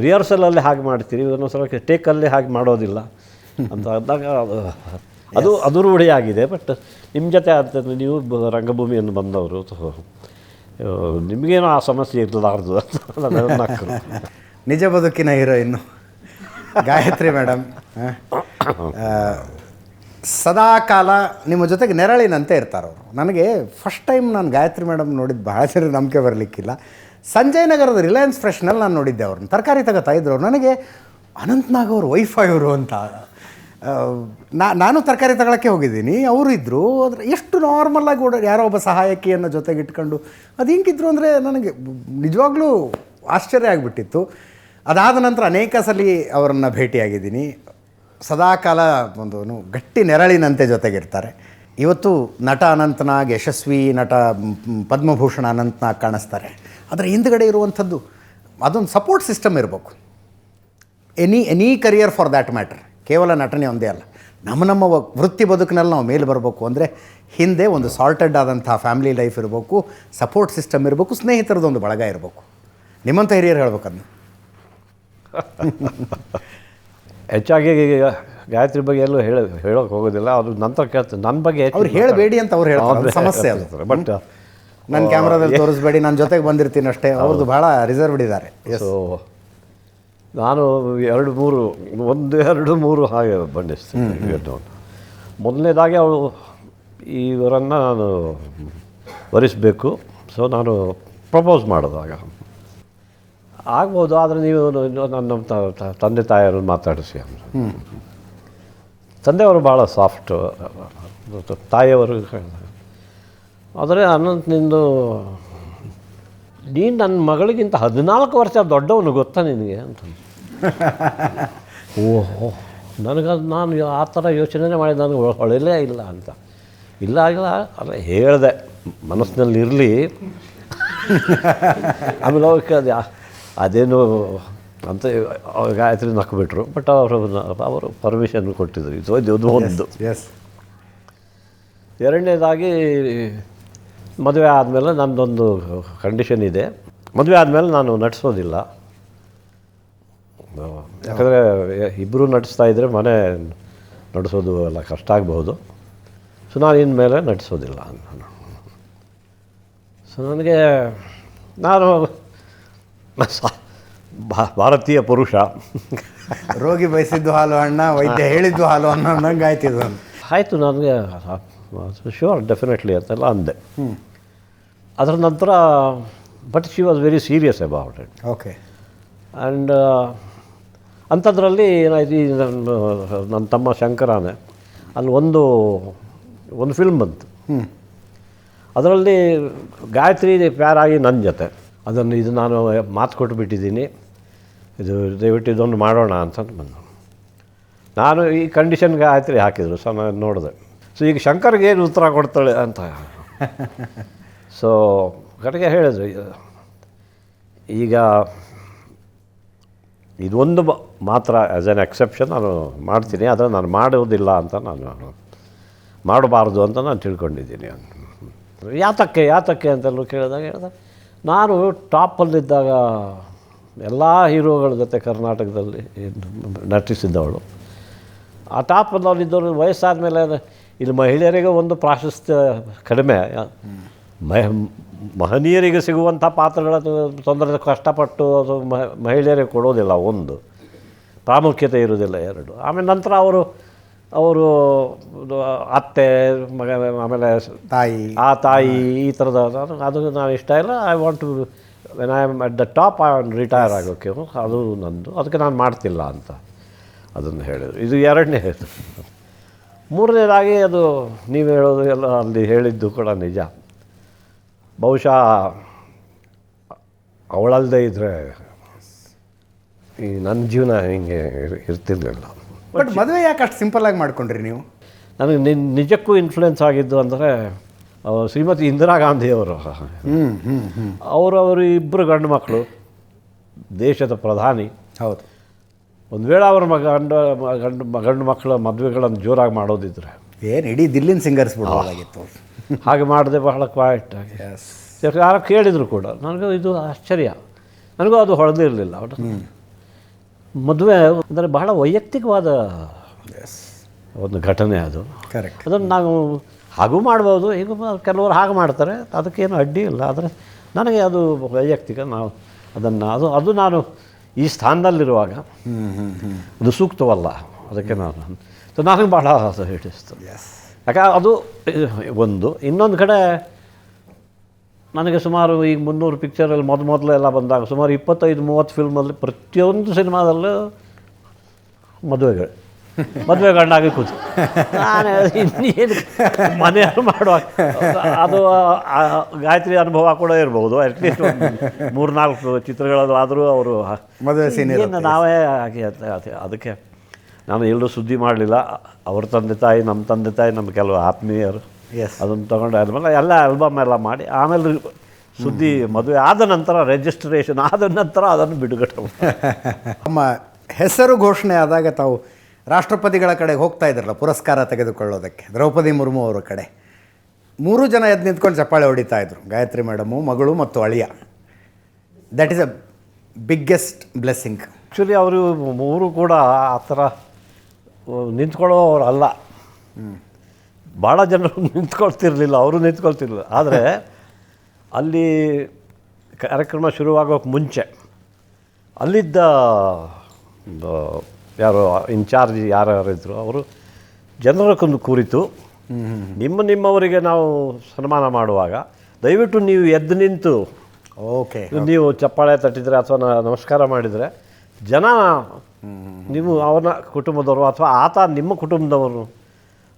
ರಿಹರ್ಸಲಲ್ಲಿ ಹಾಗೆ ಮಾಡ್ತೀರಿ, ಒಂದೊಂದು ಸಲ ಟೇಕಲ್ಲಿ ಹಾಗೆ ಮಾಡೋದಿಲ್ಲ ಅಂತ ಅಂದಾಗ ಅದು ರೂಢಿಯಾಗಿದೆ. ಬಟ್ ನಿಮ್ಮ ಜೊತೆ ಆಗ್ತದೆ, ನೀವು ರಂಗಭೂಮಿಯನ್ನು ಬಂದವರು, ನಿಮಗೇನೋ ಆ ಸಮಸ್ಯೆ ಇರಲಾರ್ದು ಅಂತ. ನಿಜ ಬದುಕಿನ ಹೀರೋಯಿನ್ನು ಗಾಯತ್ರಿ ಮೇಡಮ್ ಸದಾ ಕಾಲ ನಿಮ್ಮ ಜೊತೆಗೆ ನೆರಳಿನಂತೆ ಇರ್ತಾರವರು. ನನಗೆ ಫಸ್ಟ್ ಟೈಮ್ ನಾನು ಗಾಯತ್ರಿ ಮೇಡಮ್ ನೋಡಿದ್ದು ಭಾಳ ಜನ ನಂಬಿಕೆ ಬರಲಿಕ್ಕಿಲ್ಲ. ಸಂಜಯ್ ನಗರದ ರಿಲಯನ್ಸ್ ಫ್ರೆಶ್ನಲ್ಲಿ ನಾನು ನೋಡಿದ್ದೆ ಅವ್ರನ್ನ. ತರಕಾರಿ ತಗೋತಾ ಇದ್ರು ಅವ್ರು. ನನಗೆ ಅನಂತನಾಗ್ ಅವ್ರ ವೈಫೈ ಅವರು ಅಂತ. ನಾನು ತರಕಾರಿ ತಗೊಳ್ಳೋಕ್ಕೆ ಹೋಗಿದ್ದೀನಿ, ಅವರು ಇದ್ದರು. ಆದರೆ ಎಷ್ಟು ನಾರ್ಮಲಾಗಿ ಯಾರೋ ಒಬ್ಬ ಸಹಾಯಕಿಯನ್ನು ಜೊತೆಗೆ ಇಟ್ಕೊಂಡು ಅದು ಹಿಂಗಿದ್ರು ಅಂದರೆ ನನಗೆ ನಿಜವಾಗ್ಲೂ ಆಶ್ಚರ್ಯ ಆಗಿಬಿಟ್ಟಿತ್ತು. ಅದಾದ ನಂತರ ಅನೇಕ ಸಲ ಅವರನ್ನು ಭೇಟಿಯಾಗಿದ್ದೀನಿ. ಸದಾಕಾಲ ಒಂದು ಗಟ್ಟಿ ನೆರಳಿನಂತೆ ಜೊತೆಗಿರ್ತಾರೆ. ಇವತ್ತು ನಟ ಅನಂತನಾಗ್, ಯಶಸ್ವಿ ನಟ ಪದ್ಮಭೂಷಣ ಅನಂತನಾಗ್ ಕಾಣಿಸ್ತಾರೆ. ಅದರ ಹಿಂದುಗಡೆ ಇರುವಂಥದ್ದು ಅದೊಂದು ಸಪೋರ್ಟ್ ಸಿಸ್ಟಮ್ ಇರಬೇಕು. Any career for that matter, ಕೇವಲ ನಟನೆ ಒಂದೇ ಅಲ್ಲ, ನಮ್ಮ ವೃತ್ತಿ ಬದುಕಿನಲ್ಲಿ ನಾವು ಮೇಲೆ ಬರಬೇಕು ಅಂದರೆ ಹಿಂದೆ ಒಂದು ಸಾರ್ಟೆಡ್ ಆದಂಥ ಫ್ಯಾಮಿಲಿ ಲೈಫ್ ಇರಬೇಕು, ಸಪೋರ್ಟ್ ಸಿಸ್ಟಮ್ ಇರಬೇಕು, ಸ್ನೇಹಿತರದೊಂದು ಬಳಗ ಇರಬೇಕು. ನಿಮ್ಮಂಥ ಹಿರಿಯರು ಹೇಳ್ಬೇಕು ಅದನ್ನ. ಹೆಚ್ಚಾಗಿ ಗಾಯತ್ರಿ ಬಗ್ಗೆ ಎಲ್ಲೂ ಹೇಳೋಕೆ ಹೋಗೋದಿಲ್ಲ, ಅದು ನಂತರ ಕೇಳ್ತಾರೆ. ನನ್ನ ಬಗ್ಗೆ ಅವ್ರು ಹೇಳಬೇಡಿ ಅಂತ ಅವ್ರು ಹೇಳ್ತಾರೆ, ಸಮಸ್ಯೆ ಅದು. ಬಟ್ ನನ್ನ ಕ್ಯಾಮ್ರಾದಲ್ಲಿ ತೋರಿಸ್ಬೇಡಿ, ನಾನು ಜೊತೆಗೆ ಬಂದಿರ್ತೀನಿ ಅಷ್ಟೇ. ಅವ್ರದ್ದು ಭಾಳ ರಿಸರ್ವ್ಡ್ ಇದ್ದಾರೆ. ಸೊ ನಾನು 1-2-3 ಹಾಗೆ ಬಣ್ಣಿಸ್ತೀನಿ. ಮೊದಲನೇದಾಗಿ ಅವಳು ಇವರನ್ನು ನಾನು ವರಿಸಬೇಕು. ಸೊ ನಾನು ಪ್ರಪೋಸ್ ಮಾಡಿದಾಗ ಆಗ್ಬೋದು, ಆದರೆ ನೀವು ನನ್ನ ತಂದೆ ತಾಯಿಯವ್ರನ್ನ ಮಾತಾಡಿಸಿ ಅಂದರು. ತಂದೆಯವರು ಭಾಳ ಸಾಫ್ಟ್, ತಾಯಿಯವರು ಆದರೆ ಅನಂತ್ ನಿಂದು ನೀನು ನನ್ನ ಮಗಳಿಗಿಂತ 14 ವರ್ಷ ದೊಡ್ಡವನು ಗೊತ್ತಾ ನಿನಗೆ ಅಂತ. ಓಹೋ, ನಾನು ಆ ಥರ ಯೋಚನೆ ಮಾಡಿ ನನಗೆ ಹೊಳಲೇ ಇಲ್ಲ ಅಂತ. ಇಲ್ಲ ಅಲ್ಲ ಹೇಳಿದೆ, ಮನಸ್ಸಿನಲ್ಲಿ ಇರಲಿ. ಆಮೇಲೆ ಅವ್ರಿಗೆ ಅದೇನು ಅಂತ ಗಾಯತ್ರಿ ನಕ್ಬಿಟ್ರು. ಬಟ್ ಅವರು ಪರ್ಮಿಷನ್ ಕೊಟ್ಟಿದ್ರು. ಇದು ಒಂದು. ಎರಡನೇದಾಗಿ ಮದುವೆ ಆದಮೇಲೆ ನನ್ನದೊಂದು ಕಂಡೀಷನ್ ಇದೆ. ಮದುವೆ ಆದಮೇಲೆ ನಾನು ನಟಿಸೋದಿಲ್ಲ. ಯಾಕಂದರೆ ಇಬ್ಬರು ನಟಿಸ್ತಾ ಇದ್ದರೆ ಮನೆ ನಡೆಸೋದು ಎಲ್ಲ ಕಷ್ಟ ಆಗಬಹುದು. ಸೊ ನಾನು ಇನ್ಮೇಲೆ ನಟಿಸೋದಿಲ್ಲ ನಾನು. ಸೊ ನನಗೆ ನಾನು ಭಾರತೀಯ ಪುರುಷ. ರೋಗಿ ಬಯಸಿದ್ದು ಹಾಲು ಅಣ್ಣ, ವೈದ್ಯ ಹೇಳಿದ್ದು ಹಾಲು ಅನ್ನೋಂಗೆ ಆಯ್ತಿದ್ದು. ಆಯಿತು, ನನಗೆ ಶ್ಯೂರ್ ಡೆಫಿನೆಟ್ಲಿ ಅಂತೆಲ್ಲ ಅಂದೆ. ಅದರ ನಂತರ but she was very serious about it. Okay. And ಅಂಥದ್ರಲ್ಲಿ ಏನಾಯ್ತು, ನನ್ನ ತಮ್ಮ ಶಂಕರಾನೆ ಅಲ್ಲಿ ಒಂದು ಫಿಲ್ಮ್ ಬಂತು. ಅದರಲ್ಲಿ ಗಾಯತ್ರಿ ಪ್ಯಾರಾಗಿ ನನ್ನ ಜೊತೆ ಇದು ನಾನು ಮಾತು ಕೊಟ್ಟುಬಿಟ್ಟಿದ್ದೀನಿ, ದಯವಿಟ್ಟು ಇದೊಂದು ಮಾಡೋಣ ಅಂತ ಬಂದು ನಾನು ಈ ಕಂಡೀಷನ್ಗೆ ಗಾಯತ್ರಿ ಹಾಕಿದರು. ಸೊ ನಾನು ನೋಡಿದೆ. ಸೊ ಈಗ ಶಂಕರ್ಗೆ ಏನು ಉತ್ತರ ಕೊಡ್ತಾಳೆ ಅಂತ. ಸೊ ಕಡೆಗೆ ಹೇಳಿದ್ರು, ಈಗ ಇದೊಂದು ಮಾತ್ರ ಆ್ಯಸ್ ಎನ್ ಎಕ್ಸೆಪ್ಷನ್ ನಾನು ಮಾಡ್ತೀನಿ, ಆದರೆ ನಾನು ಮಾಡೋದಿಲ್ಲ ಅಂತ, ನಾನು ಮಾಡಬಾರ್ದು ಅಂತ ನಾನು ತಿಳ್ಕೊಂಡಿದ್ದೀನಿ ಅಂತ. ಯಾತಕ್ಕೆ ಅಂತೆಲ್ಲೂ ಕೇಳಿದಾಗ ಹೇಳಿದೆ, ನಾನು ಟಾಪಲ್ಲಿದ್ದಾಗ ಎಲ್ಲ ಹೀರೋಗಳ ಜೊತೆ ಕರ್ನಾಟಕದಲ್ಲಿ ನಟಿಸಿದ್ದವಳು. ಆ ಟಾಪಲ್ಲಿದ್ದವರು ವಯಸ್ಸಾದ ಮೇಲೆ ಇಲ್ಲಿ ಮಹಿಳೆಯರಿಗೆ ಒಂದು ಪ್ರಾಶಸ್ತ್ಯ ಕಡಿಮೆ, ಮಹನೀಯರಿಗೆ ಸಿಗುವಂಥ ಪಾತ್ರಗಳ ತೊಂದರೆ ಕಷ್ಟಪಟ್ಟು ಅದು ಮಹಿಳೆಯರಿಗೆ ಕೊಡೋದಿಲ್ಲ, ಒಂದು ಪ್ರಾಮುಖ್ಯತೆ ಇರೋದಿಲ್ಲ, ಎರಡು. ಆಮೇಲೆ ನಂತರ ಅವರು ಅತ್ತೆ ಆಮೇಲೆ ತಾಯಿ ಈ ಥರದ ಅದು ನಾನು ಇಷ್ಟ ಇಲ್ಲ. I want to when I am at the top I want retire ಆಗೋಕ್ಕೆ, ಅದು ನಂದು, ಅದಕ್ಕೆ ನಾನು ಮಾಡ್ತಿಲ್ಲ ಅಂತ ಅದನ್ನು ಹೇಳಿದರು. ಇದು ಎರಡನೇದು. ಮೂರನೇದಾಗಿ ಅದು ನೀವು ಹೇಳೋದು ಎಲ್ಲ ಅಲ್ಲಿ ಹೇಳಿದ್ದು ಕೂಡ ನಿಜ. ಬಹುಶಃ ಅವಳಲ್ಲದೆ ಇದ್ದರೆ ಈ ನನ್ನ ಜೀವನ ಹಿಂಗೆ ಇರ್ತಿರ್ಲಿಲ್ಲ. ಬಟ್ ಮದುವೆ ಯಾಕೆ ಅಷ್ಟು ಸಿಂಪಲ್ಲಾಗಿ ಮಾಡ್ಕೊಂಡ್ರಿ ನೀವು? ನನಗೆ ನಿಜಕ್ಕೂ ಇನ್ಫ್ಲುಯೆನ್ಸ್ ಆಗಿದ್ದು ಅಂದರೆ ಶ್ರೀಮತಿ ಇಂದಿರಾ ಗಾಂಧಿಯವರು. ಅವರು ಇಬ್ಬರು ಗಂಡು ಮಕ್ಕಳು, ದೇಶದ ಪ್ರಧಾನಿ. ಹೌದು. ಒಂದು ವೇಳೆ ಅವ್ರ ಗಂಡು ಮಕ್ಕಳ ಮದುವೆಗಳನ್ನು ಜೋರಾಗಿ ಮಾಡೋದಿದ್ರೆ ಏನು ಇಡೀ ದಿಲ್ಲಿನ ಸಿಂಗರಿಸ್ಬಿಡೋದಾಗಿತ್ತು. ಹಾಗೆ ಮಾಡಿದೆ, ಬಹಳ ಕ್ವಾಯಿಟಾಗಿ. ಯಾರು ಕೇಳಿದರು ಕೂಡ ನನಗೂ ಇದು ಆಶ್ಚರ್ಯ, ನನಗೂ ಅದು ಹೊಳೆದಿರಲಿಲ್ಲ. ಅವರ ಮದುವೆ ಅಂದರೆ ಬಹಳ ವೈಯಕ್ತಿಕವಾದ ಒಂದು ಘಟನೆ ಅದು. ಕರೆಕ್ಟ್. ಅದನ್ನು ನಾವು ಹಾಗೂ ಮಾಡ್ಬೋದು, ಈಗ ಕೆಲವರು ಹಾಗೆ ಮಾಡ್ತಾರೆ, ಅದಕ್ಕೇನು ಅಡ್ಡಿ ಇಲ್ಲ. ಆದರೆ ನನಗೆ ಅದು ವೈಯಕ್ತಿಕ, ನಾವು ಅದು ನಾನು ಈ ಸ್ಥಾನದಲ್ಲಿರುವಾಗ ಅದು ಸೂಕ್ತವಲ್ಲ, ಅದಕ್ಕೆ ನನಗೆ ಭಾಳ ಹಿಡಿಸ್ತು. ಯಾಕೆ ಅದು ಒಂದು. ಇನ್ನೊಂದು ಕಡೆ ನನಗೆ ಸುಮಾರು ಈಗ 300 ಪಿಕ್ಚರಲ್ಲಿ ಮೊದಲೆಲ್ಲ ಬಂದಾಗ ಸುಮಾರು 25-30 ಫಿಲ್ಮಲ್ಲಿ ಪ್ರತಿಯೊಂದು ಸಿನಿಮಾದಲ್ಲೂ ಮದುವೆ ಗಂಡಾಗಿ ಕೂತು ನಾನು ಇನ್ನೇನು ಮನೆಯಲ್ಲಿ ಮಾಡುವಾಗ ಅದು ಗಾಯತ್ರಿ ಅನುಭವ ಕೂಡ ಇರ್ಬೋದು. ಅಟ್ಲೀಸ್ಟ್ 3-4 ಚಿತ್ರಗಳಾದರೂ ಅವರು ಮದುವೆ ಸೀನ್ ನಾವೇ ಹಾಕಿ ಅದಕ್ಕೆ ನಾನು ಎಲ್ಲೂ ಸುದ್ದಿ ಮಾಡಲಿಲ್ಲ. ಅವ್ರ ತಂದೆ ತಾಯಿ, ನಮ್ಮ ತಂದೆ ತಾಯಿ, ನಮ್ಮ ಕೆಲವು ಆತ್ಮೀಯರು ಅದನ್ನು ತೊಗೊಂಡು ಆದಮೇಲೆ ಎಲ್ಲ ಆಲ್ಬಮ್ ಎಲ್ಲ ಮಾಡಿ ಆಮೇಲೆ ಸುದ್ದಿ ಮದುವೆ ಆದ ನಂತರ ರಿಜಿಸ್ಟ್ರೇಷನ್ ಆದ ನಂತರ ಅದನ್ನು ಬಿಡುಗಡೆ. ನಮ್ಮ ಹೆಸರು ಘೋಷಣೆ ಆದಾಗ ತಾವು ರಾಷ್ಟ್ರಪತಿಗಳ ಕಡೆಗೆ ಹೋಗ್ತಾ ಇದ್ರಲ್ಲ ಪುರಸ್ಕಾರ ತೆಗೆದುಕೊಳ್ಳೋದಕ್ಕೆ, ದ್ರೌಪದಿ ಮುರ್ಮು ಅವರ ಕಡೆ 3 ಜನ ಎದ್ದು ನಿಂತ್ಕೊಂಡು ಚಪ್ಪಾಳೆ ಹೊಡಿತಾ ಇದ್ರು, ಗಾಯತ್ರಿ ಮೇಡಮು, ಮಗಳು ಮತ್ತು ಅಳಿಯ. That is a biggest blessing. Actually ಅವರು 3 ಕೂಡ ಆ ಥರ ನಿಂತ್ಕೊಳ್ಳೋರು ಅಲ್ಲ. ಭಾಳ ಜನರು ನಿಂತ್ಕೊಳ್ತಿರ್ಲಿಲ್ಲ, ಅವರು ನಿಂತ್ಕೊಳ್ತಿರ್ಲಿಲ್ಲ. ಆದರೆ ಅಲ್ಲಿ ಕಾರ್ಯಕ್ರಮ ಶುರುವಾಗೋಕ್ಕೆ ಮುಂಚೆ ಅಲ್ಲಿದ್ದ ಯಾರು ಇನ್ಚಾರ್ಜ್ ಯಾರ್ಯಾರಿದ್ರು ಅವರು ಜನರಕ್ಕೊಂದು ಕುರಿತು ನಿಮ್ಮವರಿಗೆ ನಾವು ಸನ್ಮಾನ ಮಾಡುವಾಗ ದಯವಿಟ್ಟು ನೀವು ಎದ್ದು ನಿಂತು ಓಕೆ ನೀವು ಚಪ್ಪಾಳೆ ತಟ್ಟಿದರೆ ಅಥವಾ ನಮಸ್ಕಾರ ಮಾಡಿದರೆ ಜನ ನೀವು ಅವನ ಕುಟುಂಬದವರು ಅಥವಾ ಆತ ನಿಮ್ಮ ಕುಟುಂಬದವರು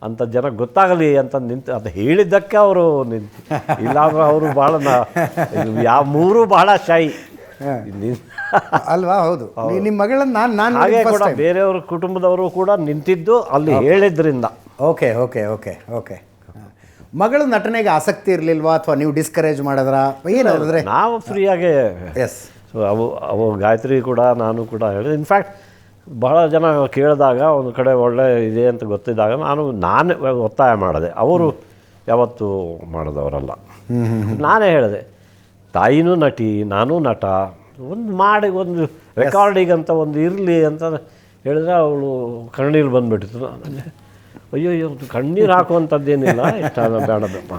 ಅಂತ ಜನ ಗೊತ್ತಾಗಲಿ ಅಂತ ನಿಂತು ಅದು ಹೇಳಿದ್ದಕ್ಕೆ ಅವರು ನಿಂತು. ಇಲ್ಲಾಂದ್ರೆ ಅವರು ಭಾಳ ಯಾವ 3 ಭಾಳ ಶಾಯಿ ಅಲ್ವಾ? ಹೌದು. ನಿಮ್ಮ ಮಗಳನ್ನ ನಾನು ಹಾಗೆ ಕೂಡ ಬೇರೆಯವ್ರ ಕುಟುಂಬದವರು ಕೂಡ ನಿಂತಿದ್ದು ಅಲ್ಲಿ ಹೇಳಿದ್ರಿಂದ. Okay okay okay okay. ಮಗಳು ನಟನೆಗೆ ಆಸಕ್ತಿ ಇರಲಿಲ್ವಾ ಅಥವಾ ನೀವು ಡಿಸ್ಕರೇಜ್ ಮಾಡಿದ್ರಾ ಏನಾದ್ರೆ? ನಾವು ಫ್ರೀಯಾಗೆ ಎಸ್. ಸೊ ಅವು ಗಾಯತ್ರಿ ಕೂಡ ನಾನು ಕೂಡ ಹೇಳಿದೆ. ಇನ್ಫ್ಯಾಕ್ಟ್ ಬಹಳ ಜನ ಕೇಳಿದಾಗ ಒಂದು ಕಡೆ ಒಳ್ಳೆ ಇದೆ ಅಂತ ಗೊತ್ತಿದ್ದಾಗ ನಾನೇ ಒತ್ತಾಯ ಮಾಡಿದೆ. ಅವರು ಯಾವತ್ತೂ ಮಾಡಿದವರಲ್ಲ. ನಾನೇ ಹೇಳಿದೆ, ತಾಯಿನೂ ನಟಿ, ನಾನೂ ನಟ, ಒಂದು ರೆಕಾರ್ಡಿಗಂತ ಒಂದು ಇರಲಿ ಅಂತ ಹೇಳಿದ್ರೆ ಅವಳು ಕಣ್ಣೀರು ಬಂದುಬಿಟ್ಟಿತ್ತು. ನನಗೆ ಅಯ್ಯೋ ಕಣ್ಣೀರು ಹಾಕುವಂಥದ್ದೇನಿಲ್ಲ, ಇಷ್ಟ ಬೇಡದಪ್ಪ.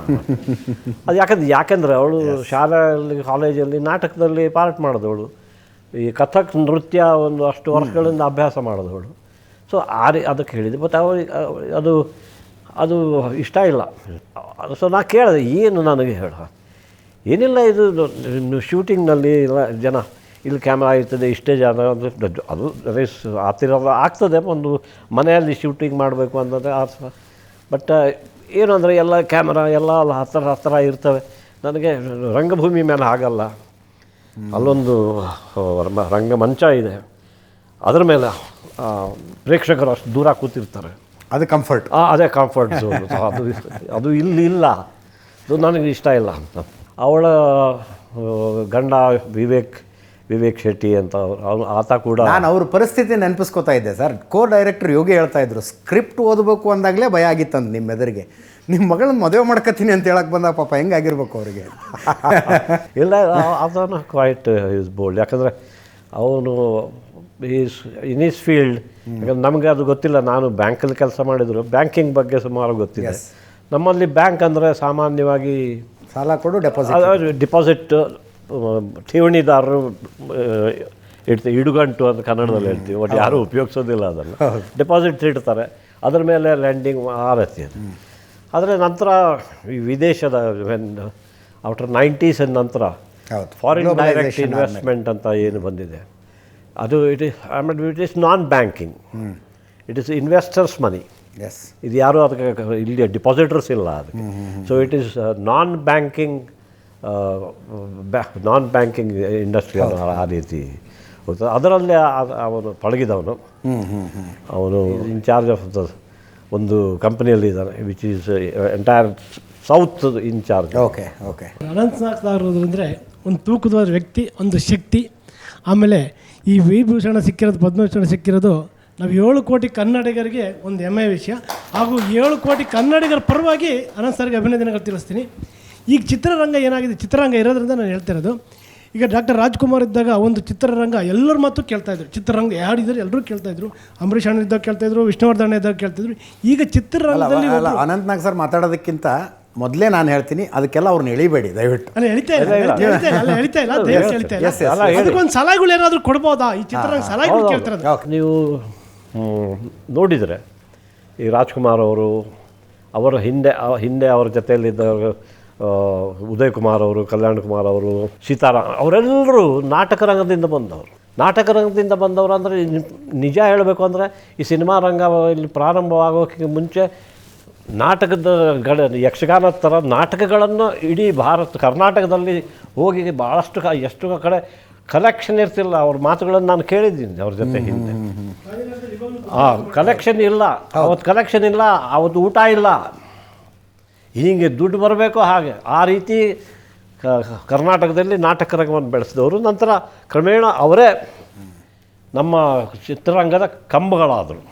ಅದು ಯಾಕೆಂದರೆ ಅವಳು ಶಾಲೆಯಲ್ಲಿ ಕಾಲೇಜಲ್ಲಿ ನಾಟಕದಲ್ಲಿ ಪಾರ್ಟ್ ಮಾಡಿದವಳು, ಈ ಕಥಕ್ ನೃತ್ಯ ಒಂದು ಅಷ್ಟು ವರ್ಷಗಳಿಂದ ಅಭ್ಯಾಸ ಮಾಡಿದವಳು. ಸೊ ಅದಕ್ಕೆ ಹೇಳಿದೆ. ಮತ್ತು ಅವಳಿಗೆ ಅದು ಇಷ್ಟ ಇಲ್ಲ. ಸೊ ನಾ ಕೇಳಿದೆ, ಏನು ನನಗೆ ಹೇಳ, ಏನಿಲ್ಲ ಇದು ಶೂಟಿಂಗ್ನಲ್ಲಿ ಇಲ್ಲ ಜನ ಇಲ್ಲಿ ಕ್ಯಾಮ್ರಾ ಇರ್ತದೆ, ಇಷ್ಟೇ ಜನ ಅದು ರೇಸ್ ಆಗ್ತಿರೋದು ಆಗ್ತದೆ. ಒಂದು ಮನೆಯಲ್ಲಿ ಶೂಟಿಂಗ್ ಮಾಡಬೇಕು ಅಂತಂದರೆ ಬಟ್ ಏನು ಅಂದರೆ ಎಲ್ಲ ಕ್ಯಾಮ್ರಾ ಎಲ್ಲ ಹತ್ತಿರ ಇರ್ತವೆ. ನನಗೆ ರಂಗಭೂಮಿ ಮೇಲೆ ಆಗಲ್ಲ. ಅಲ್ಲೊಂದು ರಂಗಮಂಚ ಇದೆ, ಅದರ ಮೇಲೆ ಪ್ರೇಕ್ಷಕರು ಅಷ್ಟು ದೂರ ಕೂತಿರ್ತಾರೆ. ಅದು ಕಂಫರ್ಟ್. ಅದೇ ಕಂಫರ್ಟ್ ಝೋನ್. ಅದು ಇಲ್ಲಿ ಇಲ್ಲ, ಅದು ನನಗೆ ಇಷ್ಟ ಇಲ್ಲ ಅಂತ. ಅವಳ ಗಂಡ ವಿವೇಕ್ ಶೆಟ್ಟಿ ಅಂತ ಆತ ಕೂಡ ನಾನು ಅವ್ರ ಪರಿಸ್ಥಿತಿ ನೆನಪಿಸ್ಕೋತಾ ಇದ್ದೆ ಸರ್. ಡೈರೆಕ್ಟರ್ ಯೋಗಿ ಹೇಳ್ತಾ ಇದ್ರು, ಸ್ಕ್ರಿಪ್ಟ್ ಓದಬೇಕು ಅಂದಾಗಲೇ ಭಯ ಆಗಿತ್ತಂದು ನಿಮ್ಮ ಎದುರಿಗೆ. ನಿಮ್ಮ ಮಗಳನ್ನ ಮದುವೆ ಮಾಡ್ಕೊತೀನಿ ಅಂತ ಹೇಳಕ್ಕೆ ಬಂದಾಗ ಪಾಪ ಹೆಂಗಾಗಿರ್ಬೇಕು ಅವರಿಗೆ? ಇಲ್ಲ, ಅದನ್ನು ಕ್ವೈಟ್ ಈಸ್ ಬೋಲ್ಡ್. ಯಾಕಂದರೆ ಅವನು ಇನ್ ಈಸ್ ಫೀಲ್ಡ್. ಯಾಕಂದ್ರೆ ನಮಗೆ ಅದು ಗೊತ್ತಿಲ್ಲ. ನಾನು ಬ್ಯಾಂಕಲ್ಲಿ ಕೆಲಸ ಮಾಡಿದ್ರು, ಬ್ಯಾಂಕಿಂಗ್ ಬಗ್ಗೆ ಸುಮಾರು ಗೊತ್ತಿದೆ. ನಮ್ಮಲ್ಲಿ ಬ್ಯಾಂಕ್ ಅಂದರೆ ಸಾಮಾನ್ಯವಾಗಿ ಸಾಲ ಕೊಡು, ಡಿಪಾಸಿಟ್ ಠೇವಣಿದಾರರು ಇಡುಗಂಟು ಅಂತ ಕನ್ನಡದಲ್ಲಿ ಹೇಳ್ತೀವಿ. ಒಟ್ಟು ಯಾರೂ ಉಪಯೋಗಿಸೋದಿಲ್ಲ ಅದನ್ನು. ಡೆಪಾಸಿಟ್ ಇಡ್ತಾರೆ, ಅದರ ಮೇಲೆ ಲ್ಯಾಂಡಿಂಗ್ ಆ ರೀತಿ ಅದು. ಆದರೆ ನಂತರ ಈ ವಿದೇಶದ ಆಫ್ಟರ್ 90s ನಂತರ ಫಾರಿನ್ ಡೈರೆಕ್ಟ್ ಇನ್ವೆಸ್ಟ್ಮೆಂಟ್ ಅಂತ ಏನು ಬಂದಿದೆ, ಅದು it is non banking, it is investors money. ಇದು ಯಾರು ಅದಕ್ಕೆ ಇಲ್ಲಿ ಡಿಪಾಸಿಟರ್ಸ್ ಇಲ್ಲ ಅದಕ್ಕೆ. So it is non banking industry ಆ ರೀತಿ ಹೋಗ್ತದೆ. ಅದರಲ್ಲೇ ಅವನು ಪಳಗಿದವನು. ಅವನು ಇನ್ಚಾರ್ಜ್ ಆಫ್ ದ ಒಂದು ಕಂಪನಿಯಲ್ಲಿ ಇದ್ದಾನೆ, which is entire south incharge. Okay okay. Anantnag sir ಅಂದರೆ ಒಂದು ತೂಕದ ವ್ಯಕ್ತಿ, ಒಂದು ಶಕ್ತಿ. ಆಮೇಲೆ ಈ ವಿಭೂಷಣ ಸಿಕ್ಕಿರೋದು, ಪದ್ಮಭೂಷಣ ಸಿಕ್ಕಿರೋದು ನಾವು 7 ಕೋಟಿ ಕನ್ನಡಿಗರಿಗೆ ಒಂದು ಹೆಮ್ಮೆಯ ವಿಷಯ. ಹಾಗೂ 7 ಕೋಟಿ ಕನ್ನಡಿಗರ ಪರವಾಗಿ ಅನಂತ್ ಸರ್ಗೆ ಅಭಿನಂದನೆಗಳು ತಿಳಿಸ್ತೀನಿ. ಈಗ ಚಿತ್ರರಂಗ ಏನಾಗಿದೆ, ಚಿತ್ರರಂಗ ಇರೋದ್ರಿಂದ ನಾನು ಹೇಳ್ತಾ ಇರೋದು. ಈಗ ಡಾಕ್ಟರ್ ರಾಜ್ಕುಮಾರ್ ಇದ್ದಾಗ ಒಂದು ಚಿತ್ರರಂಗ ಎಲ್ಲರ ಮಾತು ಕೇಳ್ತಾಯಿದ್ರು. ಚಿತ್ರರಂಗ ಯಾರಿದ್ದಾರೆ ಎಲ್ಲರೂ ಕೇಳ್ತಾಯಿದ್ರು. ಅಂಬರೀಷ್ ಅಣ್ಣ ಇದ್ದಾಗ ಕೇಳ್ತಾಯಿದ್ರು, ವಿಷ್ಣುವರ್ಧನ್ ಇದ್ದಾಗ ಕೇಳ್ತಾಯಿದ್ರು. ಈಗ ಚಿತ್ರರಂಗದಲ್ಲಿ ಅನಂತನಾಗ್ ಸರ್ ಮಾತಾಡೋದಕ್ಕಿಂತ ಮೊದಲೇ ನಾನು ಹೇಳ್ತೀನಿ, ಅದಕ್ಕೆಲ್ಲ ಅವ್ರನ್ನ ಎಳಿಬೇಡಿ ದಯವಿಟ್ಟು. ಅಲ್ಲ ಎಳಿತಾ ಇಲ್ಲ. ಅದಕ್ಕೊಂದು ಸಲಹೆಗಳು ಏನಾದರೂ ಕೊಡ್ಬೋದಾ ಈ ಚಿತ್ರರಂಗ? ಸಲಹೆಗಳು ಕೇಳ್ತಾರೆ. ನೀವು ನೋಡಿದರೆ ಈ ರಾಜ್ಕುಮಾರ್ ಅವರು, ಅವರ ಹಿಂದೆ ಅವರ ಜೊತೆಯಲ್ಲಿದ್ದವರು ಉದಯ್ ಕುಮಾರ್ ಅವರು, ಕಲ್ಯಾಣ್ ಕುಮಾರ್ ಅವರು, ಸೀತಾರಾಮ್, ಅವರೆಲ್ಲರೂ ನಾಟಕ ರಂಗದಿಂದ ಬಂದವರು. ಅಂದರೆ ನಿಜ ಹೇಳಬೇಕು ಅಂದರೆ ಈ ಸಿನಿಮಾ ರಂಗ ಇಲ್ಲಿ ಪ್ರಾರಂಭವಾಗೋಕ್ಕೆ ಮುಂಚೆ ಯಕ್ಷಗಾನ ಥರ ನಾಟಕಗಳನ್ನು ಇಡೀ ಕರ್ನಾಟಕದಲ್ಲಿ ಹೋಗಿ ಭಾಳಷ್ಟು ಎಷ್ಟು ಕಡೆ ಕಲೆಕ್ಷನ್ ಇರ್ತಿಲ್ಲ. ಅವ್ರ ಮಾತುಗಳನ್ನು ನಾನು ಕೇಳಿದ್ದೀನಿ ಅವ್ರ ಜೊತೆ ಹಿಂದೆ. ಕಲೆಕ್ಷನ್ ಇಲ್ಲ, ಕಲೆಕ್ಷನ್ ಇಲ್ಲ, ಅವತ್ತು ಊಟ ಇಲ್ಲ, ಹೀಗೆ ದುಡ್ಡು ಬರಬೇಕು ಹಾಗೆ. ಆ ರೀತಿ ಕರ್ನಾಟಕದಲ್ಲಿ ನಾಟಕ ರಂಗವನ್ನು ಬೆಳೆಸಿದವರು. ನಂತರ ಕ್ರಮೇಣ ಅವರೇ ನಮ್ಮ ಚಿತ್ರರಂಗದ ಕಂಬಗಳಾದರು.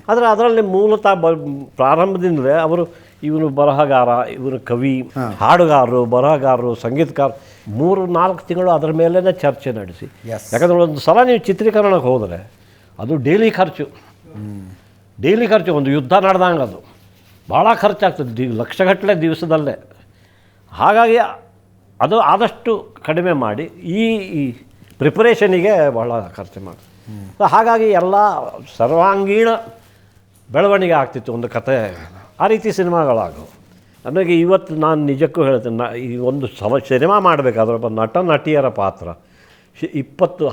ಆದರೆ ಅದರಲ್ಲಿ ಮೂಲತಃ ಪ್ರಾರಂಭದಿಂದಲೇ ಅವರು ಇವನು ಬರಹಗಾರ, ಇವರು ಕವಿ, ಹಾಡುಗಾರರು, ಬರಹಗಾರರು, ಸಂಗೀತಗಾರ 3-4 ತಿಂಗಳು ಅದರ ಮೇಲೇ ಚರ್ಚೆ ನಡೆಸಿ. ಯಾಕಂದರೆ ಒಂದು ಸಲ ನೀವು ಚಿತ್ರೀಕರಣಕ್ಕೆ ಹೋದರೆ ಅದು ಡೈಲಿ ಖರ್ಚು, ಒಂದು ಯುದ್ಧ ನಡೆದಂಗೆ ಅದು ಭಾಳ ಖರ್ಚಾಗ್ತದೆ, ಲಕ್ಷಗಟ್ಟಲೆ ದಿವಸದಲ್ಲೇ. ಹಾಗಾಗಿ ಅದು ಆದಷ್ಟು ಕಡಿಮೆ ಮಾಡಿ ಈ ಪ್ರಿಪರೇಷನಿಗೆ ಭಾಳ ಖರ್ಚು ಮಾಡಿ. ಹಾಗಾಗಿ ಎಲ್ಲ ಸರ್ವಾಂಗೀಣ ಬೆಳವಣಿಗೆ ಆಗ್ತಿತ್ತು ಒಂದು ಕತೆ. ಆ ರೀತಿ ಸಿನಿಮಾಗಳಾಗವು. ನನಗೆ ಇವತ್ತು ನಾನು ನಿಜಕ್ಕೂ ಹೇಳ್ತೇನೆ, ಈ ಒಂದು ಸಿನಿಮಾ ಮಾಡಬೇಕಾದ್ರೆ ಒಬ್ಬ ನಟ ನಟಿಯರ ಪಾತ್ರ 10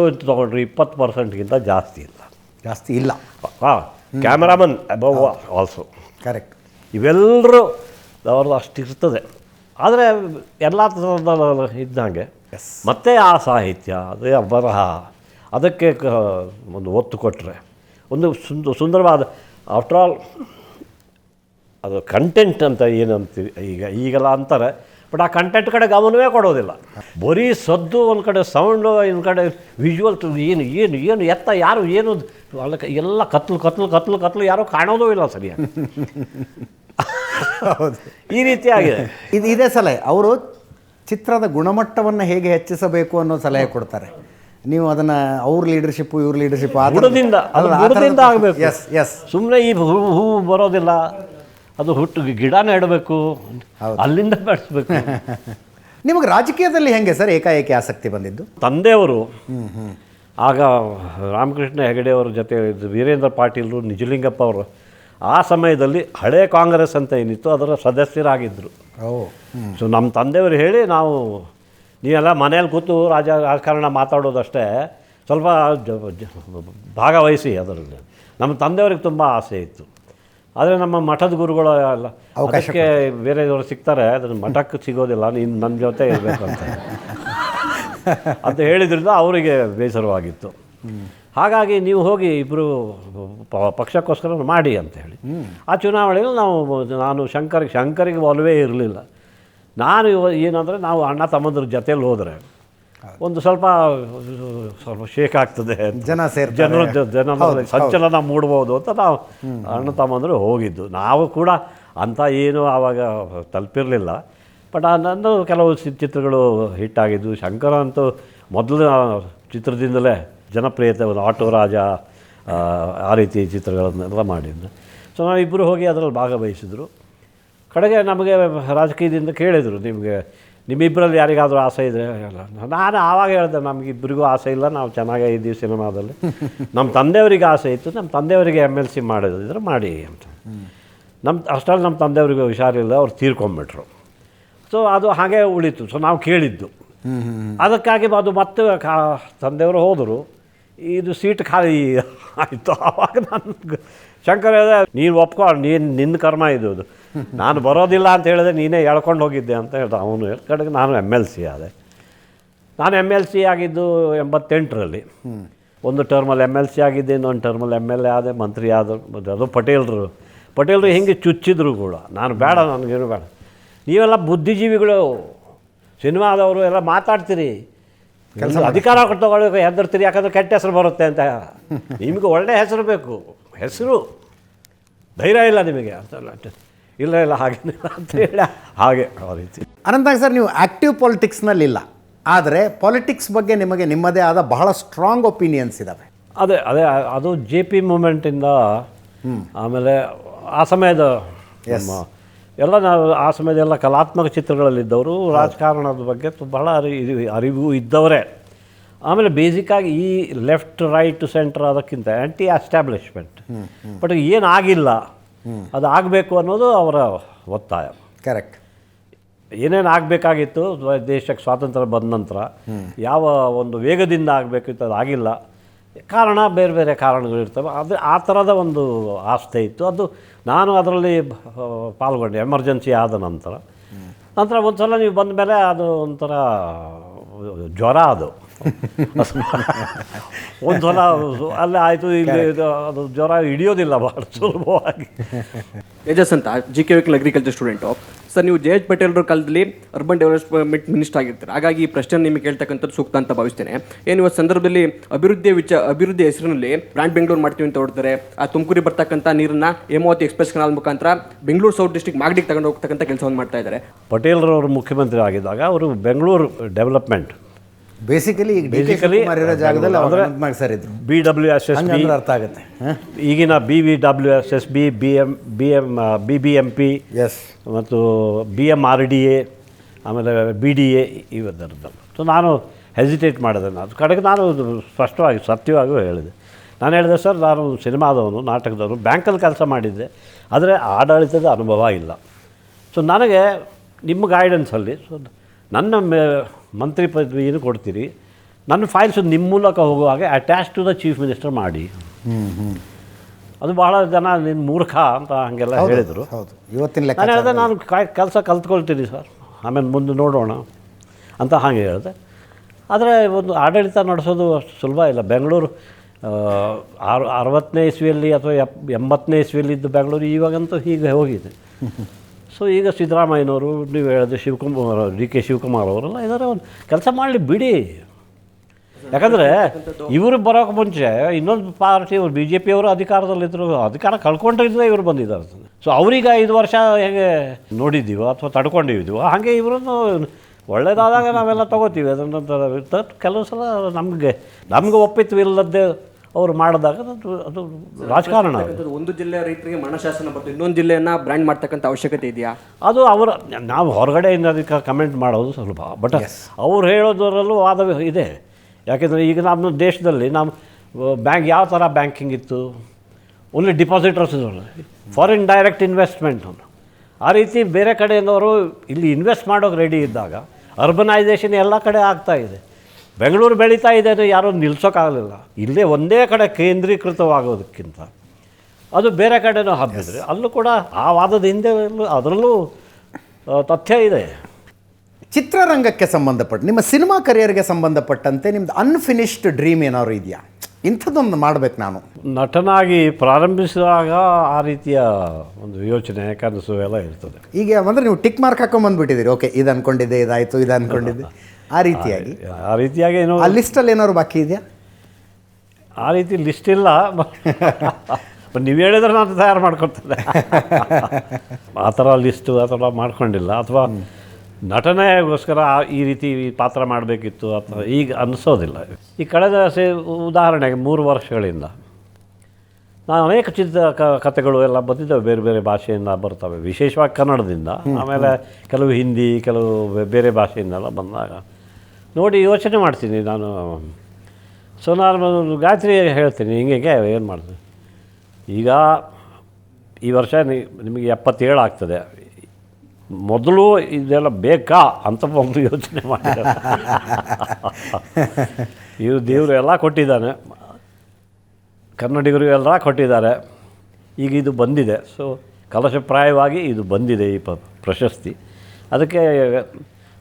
ಅಂತ ತೊಗೊಂಡ್ರೆ 20%ಗಿಂತ ಜಾಸ್ತಿ ಇಲ್ಲ. ಹಾಂ, ಕ್ಯಾಮ್ರಾಮನ್ ಅಬವ್ ಆಲ್ಸೋ. ಕರೆಕ್ಟ್. ಇವೆಲ್ಲರೂ ಅವ್ರದ್ದು ಅಷ್ಟಿರ್ತದೆ. ಆದರೆ ಎಲ್ಲ ಥರದ ಇದ್ದಂಗೆ ಮತ್ತೆ ಆ ಸಾಹಿತ್ಯ, ಅದೇ ಬರಹ, ಅದಕ್ಕೆ ಒಂದು ಒತ್ತು ಕೊಟ್ಟರೆ ಒಂದು ಸುಂದರವಾದ, ಆಫ್ಟರ್ ಆಲ್ ಅದು ಕಂಟೆಂಟ್ ಅಂತ ಏನಂತೀವಿ ಈಗೆಲ್ಲ ಅಂತಾರೆ, ಬಟ್ ಆ ಕಂಟೆಂಟ್ ಕಡೆ ಗಮನವೇ ಕೊಡೋದಿಲ್ಲ. ಬರೀ ಸದ್ದು ಒಂದು ಕಡೆ, ಸೌಂಡು ಇನ್ನೊಂದು ಕಡೆ, ವಿಜುವಲ್ ಏನು ಎತ್ತ ಯಾರು ಏನು ಎಲ್ಲ ಕತ್ಲು ಯಾರೂ ಕಾಣೋದೂ ಇಲ್ಲ ಸರಿಯಾಗಿ. ಹೌದು, ಈ ರೀತಿಯಾಗಿದೆ. ಇದೇ ಸಲಹೆ ಅವರು ಚಿತ್ರದ ಗುಣಮಟ್ಟವನ್ನು ಹೇಗೆ ಹೆಚ್ಚಿಸಬೇಕು ಅನ್ನೋ ಸಲಹೆ ಕೊಡ್ತಾರೆ. ನೀವು ಅದನ್ನು ಅವ್ರ ಲೀಡರ್ಶಿಪ್ಪು ಇವ್ರ ಲೀಡರ್ಶಿಪ್ ಬುಡದಿಂದ ಆಗಬೇಕು. ಎಸ್ ಸುಮ್ಮನೆ ಈ ಹೂವು ಬರೋದಿಲ್ಲ, ಅದು ಹುಟ್ಟು ಗಿಡ ನೆಡಬೇಕು, ಅಲ್ಲಿಂದ ಬೆಳೆಸ್ಬೇಕು. ನಿಮಗೆ ರಾಜಕೀಯದಲ್ಲಿ ಹೆಂಗೆ ಸರ್ ಏಕಾಏಕಿ ಆಸಕ್ತಿ ಬಂದಿದ್ದು? ತಂದೆಯವರು ಆಗ ರಾಮಕೃಷ್ಣ ಹೆಗಡೆಯವರ ಜೊತೆ ವೀರೇಂದ್ರ ಪಾಟೀಲರು, ನಿಜಲಿಂಗಪ್ಪ ಅವರು ಆ ಸಮಯದಲ್ಲಿ ಹಳೇ ಕಾಂಗ್ರೆಸ್ ಅಂತ ಏನಿತ್ತು ಅದರ ಸದಸ್ಯರಾಗಿದ್ದರು. ಸೊ ನಮ್ಮ ತಂದೆಯವರು ಹೇಳಿ, ನಾವು ನೀವೆಲ್ಲ ಮನೇಲಿ ಕೂತು ರಾಜಕಾರಣ ಮಾತಾಡೋದಷ್ಟೇ, ಸ್ವಲ್ಪ ಭಾಗವಹಿಸಿ ಅದರಲ್ಲಿ. ನಮ್ಮ ತಂದೆಯವ್ರಿಗೆ ತುಂಬ ಆಸೆ ಇತ್ತು. ಆದರೆ ನಮ್ಮ ಮಠದ ಗುರುಗಳು ಎಲ್ಲ ಅದಕ್ಕೆ ಬೇರೆಯವರು ಸಿಗ್ತಾರೆ, ಅದನ್ನು ಮಠಕ್ಕೆ ಸಿಗೋದಿಲ್ಲ, ನೀನು ನನ್ನ ಜೊತೆ ಇರಬೇಕು ಅಂತ ಹೇಳಿದ್ರಿಂದ ಅವರಿಗೆ ಬೇಸರವಾಗಿತ್ತು. ಹಾಗಾಗಿ ನೀವು ಹೋಗಿ ಇಬ್ಬರು ಪಕ್ಷಕ್ಕೋಸ್ಕರ ಮಾಡಿ ಅಂತ ಹೇಳಿ ಆ ಚುನಾವಣೆಯಲ್ಲಿ ನಾನು ಶಂಕರಿಗೆ ಒಲವೇ ಇರಲಿಲ್ಲ. ನಾನು ಏನಂದರೆ, ನಾವು ಅಣ್ಣ ತಮ್ಮಂದ್ರ ಜೊತೆಯಲ್ಲಿ ಹೋದರೆ ಒಂದು ಸ್ವಲ್ಪ ಶೇಕ್ ಆಗ್ತದೆ, ಜನರ ಸಂಚಲನ ಮೂಡ್ಬೋದು ಅಂತ ನಾವು ಅಣ್ಣ ತಮ್ಮಂದರು ಹೋಗಿದ್ದು. ನಾವು ಕೂಡ ಅಂಥ ಏನು ಆವಾಗ ತಲುಪಿರಲಿಲ್ಲ. ಬಟ್ ನಂದು ಕೆಲವು ಚಿತ್ರಗಳು ಹಿಟ್ಟಾಗಿದ್ದು. ಶಂಕರ ಅಂತೂ ಮೊದಲ ಚಿತ್ರದಿಂದಲೇ ಜನಪ್ರಿಯತೆ, ಒಂದು ಆಟೋ ರಾಜ, ಆ ರೀತಿ ಚಿತ್ರಗಳನ್ನೆಲ್ಲ ಮಾಡಿದ್ದು. ಸೊ ನಾವಿಬ್ಬರು ಹೋಗಿ ಅದರಲ್ಲಿ ಭಾಗವಹಿಸಿದ್ರು. ಕಡೆಗೆ ನಮಗೆ ರಾಜಕೀಯದಿಂದ ಕೇಳಿದರು, ನಿಮ್ಮಿಬ್ಬರಲ್ಲಿ ಯಾರಿಗಾದರೂ ಆಸೆ ಇದೆ? ನಾನು ಆವಾಗ ಹೇಳಿದೆ, ನಮಗಿಬ್ಬರಿಗೂ ಆಸೆ ಇಲ್ಲ, ನಾವು ಚೆನ್ನಾಗೇ ಇದ್ದೀವಿ ಸಿನಿಮಾದಲ್ಲಿ. ನಮ್ಮ ತಂದೆಯವರಿಗೆ ಆಸೆ ಇತ್ತು, ನಮ್ಮ ತಂದೆಯವರಿಗೆ MLC ಮಾಡೋದಿದ್ರೆ ಮಾಡಿ ಅಂತ. ಅಷ್ಟರಲ್ಲಿ ನಮ್ಮ ತಂದೆಯವರಿಗೆ ಹುಷಾರಿಲ್ಲ, ಅವ್ರು ತೀರ್ಕೊಂಬಿಟ್ರು. ಸೊ ಅದು ಹಾಗೆ ಉಳಿತು. ಸೊ ನಾವು ಕೇಳಿದ್ದು ಅದಕ್ಕಾಗಿ ಅದು ಮತ್ತೆ ತಂದೆಯವರು ಹೋದರು, ಇದು ಸೀಟ್ ಖಾಲಿ ಆಯಿತು. ಆವಾಗ ನನಗೆ ಶಂಕರ್ ಹೇಳಿದೆ, ನೀನು ಒಪ್ಕೊ, ನಿನ್ನ ಕರ್ಮ ಇದು, ನಾನು ಬರೋದಿಲ್ಲ ಅಂತ ಹೇಳಿದ್ರೆ ನೀನೇ ಎಳ್ಕೊಂಡು ಹೋಗಿದ್ದೆ ಅಂತ ಹೇಳ್ದೆ. ಅವನು ಕಡೆಗೆ ನಾನು MLC ಆದೆ. ನಾನು MLC ಆಗಿದ್ದು 88ರಲ್ಲಿ. ಒಂದು ಟರ್ಮಲ್ಲಿ MLC ಆಗಿದ್ದೆ, ಇನ್ನೊಂದು ಟರ್ಮಲ್ಲಿ MLA ಆದೆ, ಮಂತ್ರಿ ಆದರು. ಅದು ಪಟೇಲರು ಹಿಂಗೆ ಚುಚ್ಚಿದ್ರು ಕೂಡ. ನಾನು ಬೇಡ, ನನಗೇನು ಬೇಡ, ನೀವೆಲ್ಲ ಬುದ್ಧಿಜೀವಿಗಳು, ಸಿನಿಮಾದವರು ಎಲ್ಲ ಮಾತಾಡ್ತೀರಿ, ಅಧಿಕಾರ ತಗೊಳ್ಳೋಕೆ ಹೆದರ್ತೀರಿ, ಯಾಕಂದರೆ ಕೆಟ್ಟ ಹೆಸರು ಬರುತ್ತೆ ಅಂತ. ನಿಮಗೆ ಒಳ್ಳೆಯ ಹೆಸರು ಬೇಕು, ಹೆಸರು ಧೈರ್ಯ ಇಲ್ಲ ನಿಮಗೆ ಅಂತ. ಇಲ್ಲ ಹಾಗೇನಿಲ್ಲ ಅಂತ ಹೇಳಿ ಹಾಗೆ ಆ ರೀತಿ. ಅನಂತಾಗ್ ಸರ್, ನೀವು ಆ್ಯಕ್ಟಿವ್ ಪೊಲಿಟಿಕ್ಸ್ನಲ್ಲಿಲ್ಲ, ಆದರೆ ಪಾಲಿಟಿಕ್ಸ್ ಬಗ್ಗೆ ನಿಮಗೆ ನಿಮ್ಮದೇ ಆದ ಬಹಳ ಸ್ಟ್ರಾಂಗ್ ಒಪಿನಿಯನ್ಸ್ ಇದ್ದಾವೆ. ಅದೇ ಅದು JP ಮೂಮೆಂಟಿಂದ, ಆಮೇಲೆ ಆ ಸಮಯದ ಎಲ್ಲ ನಾವು ಆ ಸಮಯದೆಲ್ಲ ಕಲಾತ್ಮಕ ಚಿತ್ರಗಳಲ್ಲಿದ್ದವರು, ರಾಜಕಾರಣದ ಬಗ್ಗೆ ಬಹಳ ಅರಿವು ಇದ್ದವರೇ. ಆಮೇಲೆ ಬೇಸಿಕ್ಕಾಗಿ ಈ ಲೆಫ್ಟ್ ರೈಟ್ ಸೆಂಟ್ರ್ ಅದಕ್ಕಿಂತ ಆ್ಯಂಟಿ ಎಸ್ಟಾಬ್ಲಿಷ್ಮೆಂಟ್. ಬಟ್ ಏನಾಗಿಲ್ಲ, ಅದು ಆಗಬೇಕು ಅನ್ನೋದು ಅವರ ಒತ್ತಾಯ. ಕರೆಕ್ಟ್. ಏನೇನು ಆಗಬೇಕಾಗಿತ್ತು ದೇಶಕ್ಕೆ ಸ್ವಾತಂತ್ರ್ಯ ಬಂದ ನಂತರ, ಯಾವ ಒಂದು ವೇಗದಿಂದ ಆಗಬೇಕಿತ್ತು, ಅದು ಆಗಿಲ್ಲ. ಕಾರಣ ಬೇರೆ ಕಾರಣಗಳಿರ್ತವೆ. ಅದು ಆ ಥರದ ಒಂದು ಆಸ್ಥೆ ಇತ್ತು. ಅದು ನಾನು ಅದರಲ್ಲಿ ಪಾಲ್ಗೊಂಡೆ ಎಮರ್ಜೆನ್ಸಿ ಆದ ನಂತರ. ಒಂದು ಸಲ ನೀವು ಬಂದ ಮೇಲೆ ಅದು ಒಂಥರ ಜ್ವರ, ಅದು ಒಂದು ಸಲ ಅಲ್ಲೇ ಆಯಿತು, ಇಲ್ಲಿ ಅದು ಜ್ವರ ಹಿಡಿಯೋದಿಲ್ಲ ಭಾಳ ಸುಲಭವಾಗಿ. ತೇಜಸ್ ಅಂತ GK vehicle agriculture student. Sir, ನೀವು JH ಪಟೇಲ್ರ ಕಾಲದಲ್ಲಿ ಅರ್ಬನ್ ಡೆವಲಪ್ಮೆಂಟ್ ಮಿನಿಸ್ಟರ್ ಆಗಿರ್ತಾರೆ. ಹಾಗಾಗಿ ಈ ಪ್ರಶ್ನೆ ನಿಮಗೆ ಕೇಳ್ತಕ್ಕಂಥದ್ದು ಸೂಕ್ತ ಅಂತ ಭಾವಿಸ್ತೇನೆ. ಏನು ಇವತ್ತು ಸಂದರ್ಭದಲ್ಲಿ ಅಭಿವೃದ್ಧಿ ಹೆಸರಿನಲ್ಲಿ ಬ್ರ್ಯಾಂಡ್ ಬೆಂಗಳೂರು ಮಾಡ್ತೀವಿ ಅಂತ ಹೊಡ್ತಾರೆ. ಆ ತುಮಕೂರಿಗೆ ಬರ್ತಕ್ಕಂಥ ನೀರನ್ನು ಹೇಮಾವತಿ ಎಕ್ಸ್ಪ್ರೆಸ್ ಕೆನಾಲ್ ಮುಖಾಂತರ ಬೆಂಗಳೂರು ಸೌತ್ ಡಿಸ್ಟ್ರಿಕ್ಟ್ ಮಾಗಡಿಗೆ ತಗೊಂಡು ಹೋಗ್ತಕ್ಕಂಥ ಕೆಲಸವನ್ನು ಮಾಡ್ತಾ ಇದ್ದಾರೆ. ಪಟೇಲ್ರವರು ಮುಖ್ಯಮಂತ್ರಿ ಆಗಿದ್ದಾಗ ಅವರು ಬೆಂಗಳೂರು ಡೆವಲಪ್ಮೆಂಟ್ ಬೇಸಿಕಲಿ ಈಗ ಇರೋ ಜಾಗದಲ್ಲಿ ಸರಿದ್ರು BWSSB ಅರ್ಥ ಆಗುತ್ತೆ. ಈಗಿನ BVWSSB, BBMP ಮತ್ತು BMRDA, ಆಮೇಲೆ BDA ಇವತ್ತರದ್ದು. ಸೊ ನಾನು ಹೆಸಿಟೇಟ್ ಮಾಡಿದೆ. ಅದು ಕಡೆಗೆ ನಾನು ಸ್ಪಷ್ಟವಾಗಿ ಸತ್ಯವಾಗಿಯೂ ಹೇಳಿದೆ. ನಾನು ಹೇಳಿದೆ, ಸರ್, ನಾನು ಸಿನಿಮಾದವನು, ನಾಟಕದವನು, ಬ್ಯಾಂಕಲ್ಲಿ ಕೆಲಸ ಮಾಡಿದ್ದೆ, ಆದರೆ ಆಡಳಿತದ ಅನುಭವ ಇಲ್ಲ. ಸೊ ನನಗೆ ನಿಮ್ಮ ಗೈಡೆನ್ಸಲ್ಲಿ ನನ್ನ ಮಂತ್ರಿ ಪದವಿಯನ್ನು ಕೊಡ್ತೀರಿ, ನನ್ನ ಫೈಲ್ಸ್ ನಿಮ್ಮ ಮೂಲಕ ಹೋಗುವ ಹಾಗೆ attach to the chief minister ಮಾಡಿ. ಅದು ಭಾಳ ಜನ ನಿನ್ನ ಮೂರ್ಖ ಅಂತ ಹಾಗೆಲ್ಲ ಹೇಳಿದರು. ನಾನು ಹೇಳಿದೆ, ನಾನು ಕೆಲಸ ಕಲ್ತ್ಕೊಳ್ತೀನಿ ಸರ್, ಆಮೇಲೆ ಮುಂದೆ ನೋಡೋಣ ಅಂತ ಹಾಗೆ ಹೇಳಿದೆ. ಆದರೆ ಒಂದು ಆಡಳಿತ ನಡೆಸೋದು ಅಷ್ಟು ಸುಲಭ ಇಲ್ಲ. ಬೆಂಗಳೂರು 60ನೇ ಇಸ್ವಿಯಲ್ಲಿ ಅಥವಾ 80ನೇ ಇಸ್ವಿಯಲ್ಲಿ ಇದ್ದು ಬೆಂಗಳೂರು ಇವಾಗಂತೂ ಹೀಗೆ ಹೋಗಿದೆ. ಸೊ ಈಗ ಸಿದ್ದರಾಮಯ್ಯನವರು, ನೀವು ಹೇಳಿದ್ರೆ DK ಶಿವಕುಮಾರ್ ಅವರೆಲ್ಲ ಇದ್ದಾರೆ. ಒಂದು ಕೆಲಸ ಮಾಡಲಿ ಬಿಡಿ. ಯಾಕಂದರೆ ಇವರು ಬರೋಕ್ಕೆ ಮುಂಚೆ ಇನ್ನೊಂದು ಪಾರ್ಟಿ, ಅವರು BJP ಅವರು ಅಧಿಕಾರದಲ್ಲಿದ್ದರು, ಅಧಿಕಾರ ಕಳ್ಕೊಂಡಿದ್ದರೆ ಇವರು ಬಂದಿದ್ದಾರೆ. ಸೊ ಅವ್ರಿಗೆ 5 ವರ್ಷ ಹೇಗೆ ನೋಡಿದ್ದೀವೋ ಅಥವಾ ತಡ್ಕೊಂಡಿದ್ದೀವೋ ಹಾಗೆ ಇವರನ್ನು ಒಳ್ಳೆಯದಾದಾಗ ನಾವೆಲ್ಲ ತೊಗೋತೀವಿ. ಅದನ್ನು ಕೆಲವು ಸಲ ನಮಗೆ ಒಪ್ಪಿತ್ವಿಲ್ಲದ್ದೇ ಅವರು ಮಾಡಿದಾಗ ಅದು ರಾಜಕಾರಣ. ಒಂದು ಜಿಲ್ಲೆಯ ರೈತರಿಗೆ ಮರಣಶಾಸನ ಬರ್ತದೆ, ಇನ್ನೊಂದು ಜಿಲ್ಲೆಯನ್ನು ಬ್ರ್ಯಾಂಡ್ ಮಾಡ್ತಕ್ಕಂಥ ಅವಶ್ಯಕತೆ ಇದೆಯಾ? ಅದು ನಾವು ಹೊರಗಡೆಯಿಂದ ಅದಕ್ಕೆ ಕಮೆಂಟ್ ಮಾಡೋದು ಸುಲಭ. ಬಟ್ ಅವ್ರು ಹೇಳೋದರಲ್ಲೂ ವಾದ ಇದೆ. ಯಾಕೆಂದರೆ ಈಗ ನಮ್ಮ ದೇಶದಲ್ಲಿ ಬ್ಯಾಂಕ್ ಯಾವ ಥರ ಬ್ಯಾಂಕಿಂಗ್ ಇತ್ತು, ಓನ್ಲಿ ಡಿಪಾಸಿಟರ್ಸ್, ಫಾರಿನ್ ಡೈರೆಕ್ಟ್ ಇನ್ವೆಸ್ಟ್ಮೆಂಟ್. ಆ ರೀತಿ ಬೇರೆ ಕಡೆಯಿಂದವರು ಇಲ್ಲಿ ಇನ್ವೆಸ್ಟ್ ಮಾಡೋಕೆ ರೆಡಿ ಇದ್ದಾಗ ಅರ್ಬನೈಸೇಷನ್ ಎಲ್ಲ ಕಡೆ ಆಗ್ತಾಯಿದೆ. ಬೆಂಗಳೂರು ಬೆಳೀತಾ ಇದೆ ಅಂದರೆ ಯಾರೂ ನಿಲ್ಸೋಕ್ಕಾಗಲಿಲ್ಲ. ಇಲ್ಲೇ ಒಂದೇ ಕಡೆ ಕೇಂದ್ರೀಕೃತವಾಗೋದಕ್ಕಿಂತ ಅದು ಬೇರೆ ಕಡೆನೂ ಹಬ್ಬಿದ್ರೆ ಅಲ್ಲೂ ಕೂಡ ಆ ವಾದದ ಹಿಂದೆ ಅದರಲ್ಲೂ ತಥ್ಯ ಇದೆ. ಚಿತ್ರರಂಗಕ್ಕೆ ಸಂಬಂಧಪಟ್ಟ ನಿಮ್ಮ ಸಿನಿಮಾ ಕರಿಯರ್ಗೆ ಸಂಬಂಧಪಟ್ಟಂತೆ ನಿಮ್ದು ಅನ್ಫಿನಿಶ್ಡ್ ಡ್ರೀಮ್ ಏನಾದ್ರು ಇದೆಯಾ? ಇಂಥದ್ದೊಂದು ಮಾಡಬೇಕು ನಾನು ನಟನಾಗಿ ಪ್ರಾರಂಭಿಸಿದಾಗ ಆ ರೀತಿಯ ಒಂದು ಯೋಚನೆ, ಕನಸು ಎಲ್ಲ ಇರ್ತದೆ. ಈಗ ಅಂದರೆ ನೀವು ಟಿಕ್ ಮಾರ್ಕ್ ಹಾಕೊಂಡ್ಬಂದುಬಿಟ್ಟಿದ್ದೀರಿ, ಓಕೆ ಇದು ಅಂದ್ಕೊಂಡಿದ್ದೆ, ಇದಾಯಿತು, ಇದು ಅಂದ್ಕೊಂಡಿದ್ದೆ, ಆ ರೀತಿಯಾಗಿ ಏನು ಆ ಲಿಸ್ಟಲ್ಲಿ ಏನಾದ್ರು ಬಾಕಿ ಇದೆಯಾ? ಆ ರೀತಿ ಲಿಸ್ಟ್ ಇಲ್ಲ. ನೀವು ಹೇಳಿದ್ರೆ ನಾನು ತಯಾರು ಮಾಡ್ಕೊಳ್ತೇನೆ. ಆ ಥರ ಲಿಸ್ಟು ಆ ಥರ ಮಾಡ್ಕೊಂಡಿಲ್ಲ. ಅಥವಾ ನಟನೆಗೋಸ್ಕರ ಈ ರೀತಿ ಪಾತ್ರ ಮಾಡಬೇಕಿತ್ತು ಅಥವಾ ಈಗ ಅನ್ನಿಸೋದಿಲ್ಲ. ಈ ಕಳೆದ ಉದಾಹರಣೆಗೆ 3 ವರ್ಷಗಳಿಂದ ನಾನು ಅನೇಕ ಕಥೆಗಳು ಎಲ್ಲ ಬಂದಿದ್ದಾವೆ, ಬೇರೆ ಬೇರೆ ಭಾಷೆಯಿಂದ ಬರ್ತವೆ, ವಿಶೇಷವಾಗಿ ಕನ್ನಡದಿಂದ. ಆಮೇಲೆ ಕೆಲವು ಹಿಂದಿ, ಕೆಲವು ಬೇರೆ ಭಾಷೆಯಿಂದೆಲ್ಲ ಬಂದಾಗ ನೋಡಿ ಯೋಚನೆ ಮಾಡ್ತೀನಿ ನಾನು. ಸೊ ನಾನು ಗಾಯತ್ರಿ ಹೇಳ್ತೀನಿ, ಹಿಂಗೆ ಏನು ಮಾಡ್ತೀನಿ. ಈಗ ಈ ವರ್ಷ ನಿಮಗೆ 77 ಆಗ್ತದೆ. ಮೊದಲು ಇದೆಲ್ಲ ಬೇಕಾ ಅಂತ ಒಂದು ಯೋಚನೆ ಮಾಡಿದ್ದಾರೆ. ದೇವರು ಎಲ್ಲ ಕೊಟ್ಟಿದ್ದಾನೆ, ಕನ್ನಡಿಗರು ಎಲ್ಲ ಕೊಟ್ಟಿದ್ದಾರೆ. ಈಗ ಇದು ಬಂದಿದೆ. ಸೊ ಕಲಶಪ್ರಾಯವಾಗಿ ಇದು ಬಂದಿದೆ ಈ ಪ್ರಶಸ್ತಿ. ಅದಕ್ಕೆ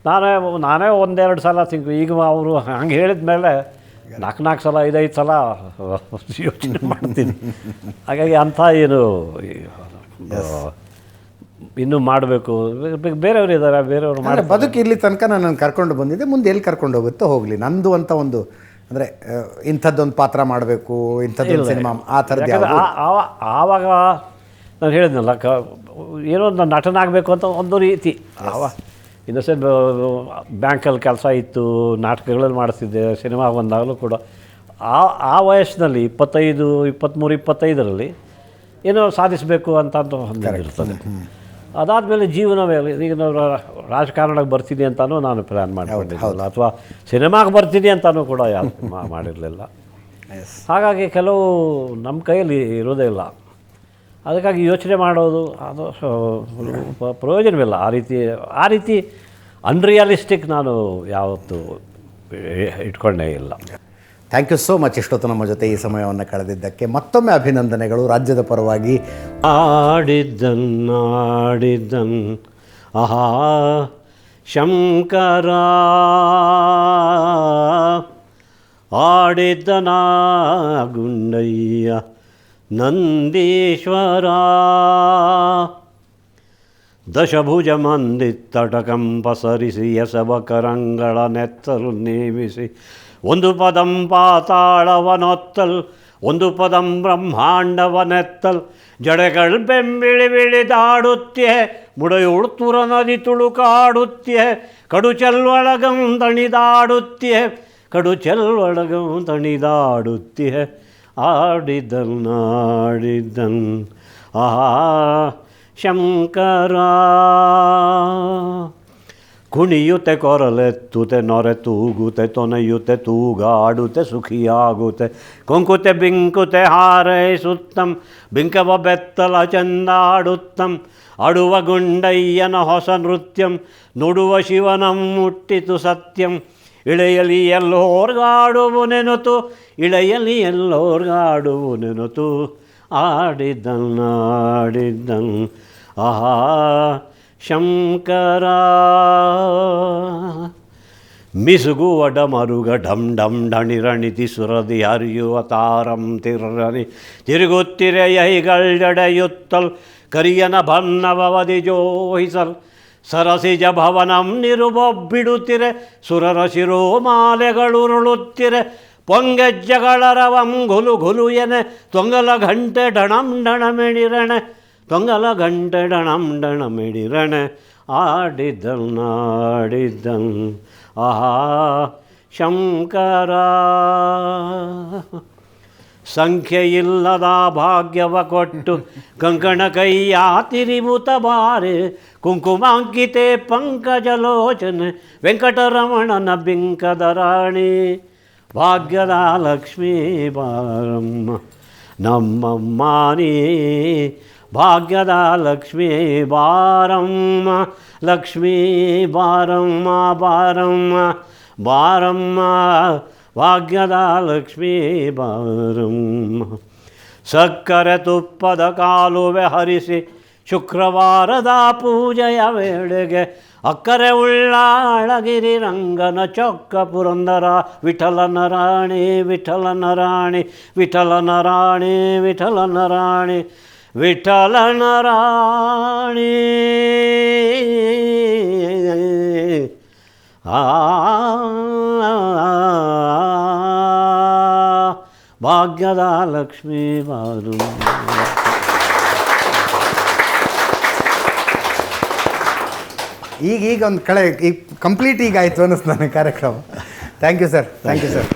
ನಾನೇ 1-2 ಸಲ ಈಗ ಅವರು ಹಂಗೆ ಹೇಳಿದ ಮೇಲೆ 4 ಸಲ 5 ಸಲ ಯೋಚನೆ ಮಾಡ್ತೀನಿ. ಹಾಗಾಗಿ ಅಂಥ ಏನು ಇನ್ನೂ ಮಾಡಬೇಕು, ಬೇರೆಯವರು ಇದ್ದಾರೆ, ಬೇರೆಯವರು ಮಾಡಿ ಬದುಕು ಇಲ್ಲಿ ತನಕ ನಾನು ಕರ್ಕೊಂಡು ಬಂದಿದ್ದೆ, ಮುಂದೆ ಎಲ್ಲಿ ಕರ್ಕೊಂಡು ಹೋಗುತ್ತೋ ಹೋಗಲಿ. ನಂದು ಅಂತ ಒಂದು ಅಂದರೆ ಇಂಥದ್ದೊಂದು ಪಾತ್ರ ಮಾಡಬೇಕು, ಇಂಥದ್ದೊಂದು ಸಿನಿಮಾ ಆ ಥರದ್ದು. ಆವಾಗ ನಾನು ಹೇಳಿದ್ನಲ್ಲ, ಏನೋ ಒಂದು ನಟನಾಗಬೇಕು ಅಂತ ಒಂದು ರೀತಿ. ಇನ್ನು ಸೆ ಬ್ಯಾಂಕಲ್ಲಿ ಕೆಲಸ ಇತ್ತು, ನಾಟಕಗಳಲ್ಲಿ ಮಾಡಿಸ್ತಿದ್ದೆ, ಸಿನಿಮಾ ಬಂದಾಗಲೂ ಕೂಡ ಆ ವಯಸ್ಸಿನಲ್ಲಿ 25, 23, 25ರಲ್ಲಿ ಏನೋ ಸಾಧಿಸಬೇಕು ಅಂತ ಇರ್ತದೆ. ಅದಾದಮೇಲೆ ಜೀವನವೇ ಈಗ ನಾವು ರಾಜಕಾರಣಕ್ಕೆ ಬರ್ತೀನಿ ಅಂತಲೂ ನಾನು ಪ್ಲ್ಯಾನ್ ಮಾಡ್ಕೊಂಡಿದ್ದಿಲ್ಲ, ಅಥವಾ ಸಿನಿಮಾಗೆ ಬರ್ತೀನಿ ಅಂತಲೂ ಕೂಡ ಯಾರು ಮಾಡಿರಲಿಲ್ಲ. ಹಾಗಾಗಿ ಕೆಲವು ನಮ್ಮ ಕೈಯಲ್ಲಿ ಇರೋದೇ ಇಲ್ಲ. ಅದಕ್ಕಾಗಿ ಯೋಚನೆ ಮಾಡೋದು ಅದು ಪ್ರಯೋಜನವಿಲ್ಲ. ಆ ರೀತಿ ಅನ್ರಿಯಲಿಸ್ಟಿಕ್ ನಾನು ಯಾವತ್ತೂ ಇಟ್ಕೊಂಡೇ ಇಲ್ಲ. Thank you so much. ಇಷ್ಟೊತ್ತು ನಮ್ಮ ಜೊತೆ ಈ ಸಮಯವನ್ನು ಕಳೆದಿದ್ದಕ್ಕೆ ಮತ್ತೊಮ್ಮೆ ಅಭಿನಂದನೆಗಳು ರಾಜ್ಯದ ಪರವಾಗಿ. ಆಡಿದ್ದನ್ ಆಹಾ ಶಂಕರ ಆಡಿದ್ದನ ಗುಂಡಯ್ಯ ನಂದೀಶ್ವರ. ದಶಭುಜ ಮಂದಿತ್ತಟಕಂಪ ಸರಿಸಿ ಎಸವಕರಂಗಳ ನೆತ್ತಲು ನೇಮಿಸಿ ಒಂದು ಪದಂ ಪಾತಾಳವನೊತ್ತಲ್ ಒಂದು ಪದಂ ಬ್ರಹ್ಮಾಂಡವನೆತ್ತಲ್ ಜಡೆಗಳು ಬೆಂಬಿಳಿ ಬಿಳಿದಾಡುತ್ತೆ ಮುಡೆಯುಳ್ತುರ ನದಿ ತುಳುಕಾಡುತ್ತೆ ಕಡು ಚೆಲ್ವಳಗಂ ತಣಿದಾಡುತ್ತೆ ಕಡು ಚೆಲ್ವಳಗಂ ತಣಿದಾಡುತ್ತೆ ಆಡಿದನ್ ನಾಡಿದ್ದನ್ ಆಹಾ ಶಂಕರ. ಕುಣಿಯುತ್ತೆ ಕೊರಲೆತ್ತುತ್ತೆ ನೊರೆ ತೂಗುತ್ತೆ ತೊನೆಯುತ್ತೆ ತೂಗಾಡುತ್ತೆ ಸುಖಿಯಾಗುತ್ತೆ ಕೊಂಕುತೆ ಬಿಂಕುತೆ ಹಾರೈಸುತ್ತಂ ಬಿಂಕವ ಬೆತ್ತಲ ಚಂದಾಡುತ್ತಂ ಅಡುವ ಗುಂಡಯ್ಯನ ಹೊಸ ನೃತ್ಯಂ ನುಡುವ ಶಿವನಂ ಮುಟ್ಟಿತು ಸತ್ಯಂ. ಇಳೆಯಲಿ ಎಲ್ಲೋರ್ಗಾಡುವು ನೆನತು ಇಳೆಯಲಿ ಎಲ್ಲೋರ್ಗಾಡುವು ನೆನತು ಆಡಿದ್ದನ್ ಆಡಿದ್ದನ್ ಆಹಾ ಶಂಕರ. ಮಿಸುಗುವ ಡಮರುಗ ಢಂ ಢಂ ಢಣಿರಣಿತಿ ಸುರದಿ ಹರಿಯುವ ತಾರಂ ತಿರ್ರನಿ ತಿರುಗುತ್ತಿರೆ ಯೈಗಳ್ಜಡೆಯುತ್ತಲ್ ಕರಿಯನ ಭನ್ನವದಿ ಜೋಹಿಸಲ್ ಸರಸಿಜ ಭವನಂ ನಿರುಬೊಬ್ಬಿಡುತ್ತಿರೆ ಸುರರ ಶಿರೋಮಾಲೆಗಳುರುಳುತ್ತಿರೆ ಪೊಂಗೆಜ್ಜಗಳರವಂ ಗುಲು ಗುಲು ಎನೆ ತೊಂಗಲ ಘಂಟೆ ಡಣಂ ಡಣಮೆಡಿರಣೆ ತೊಂಗಲ ಗಂಟೆ ಡಣಂ ಡಣಮೆಡಿರಣೆ ಆಡಿದ್ದನ್ ನಾಡಿದ್ದನ್ ಆಹಾ ಶಂಕರ. ಸಂಖ್ಯೆಯಿಲ್ಲದ ಭಾಗ್ಯವ ಕೊಟ್ಟು ಕಂಕಣ ಕೈಯ ತಿರಿಮುತ ಬಾರೆ ಕುಂಕುಮಾಂಕಿತೆ ಪಂಕಜಲೋಚನೆ ವೆಂಕಟರಮಣನ ಬಿಂಕದ ರಾಣಿ ಭಾಗ್ಯದ ಲಕ್ಷ್ಮೀ ಬಾರಮ್ಮ ನಮ್ಮಮ್ಮ ನೀ ಭಾಗ್ಯದ ಲಕ್ಷ್ಮೀ ಬಾರಮ್ಮ ಲಕ್ಷ್ಮೀ ಬಾರಮ್ಮ ಬಾರಮ್ಮ ಬಾರಮ್ಮ ಭಾಗ್ಯದ ಲಕ್ಷ್ಮೀ ಬಾರಮ್ಮ. ಸಕ್ಕರೆ ತುಪ್ಪದ ಕಾಲುವೆ ಹರಿಸಿ ಶುಕ್ರವಾರದ ಪೂಜೆಯ ವೇಳೆಗೆ ಅಕ್ಕರೆ ಉಳ್ಳಾಳಗಿರಿ ರಂಗನ ಚೊಕ್ಕ ಪುರಂದರ ವಿಠಲನ ರಾಣಿ ವಿಠಲನ ರಾಣಿ ವಿಠಲನ ರಾಣಿ ವಿಠಲನ ರಾಣಿ ವಿಠಲನ ರಾಣಿ ಭಾಗ್ಯದ ಲಕ್ಷ್ಮೀ ಬಾರು. ಈಗ ಒಂದು ಕಳೆ ಈಗ ಕಂಪ್ಲೀಟ್ ಈಗ ಆಯಿತು ಅನ್ನಿಸ್ತು ನನಗೆ ಕಾರ್ಯಕ್ರಮ. Thank you sir, thank you sir.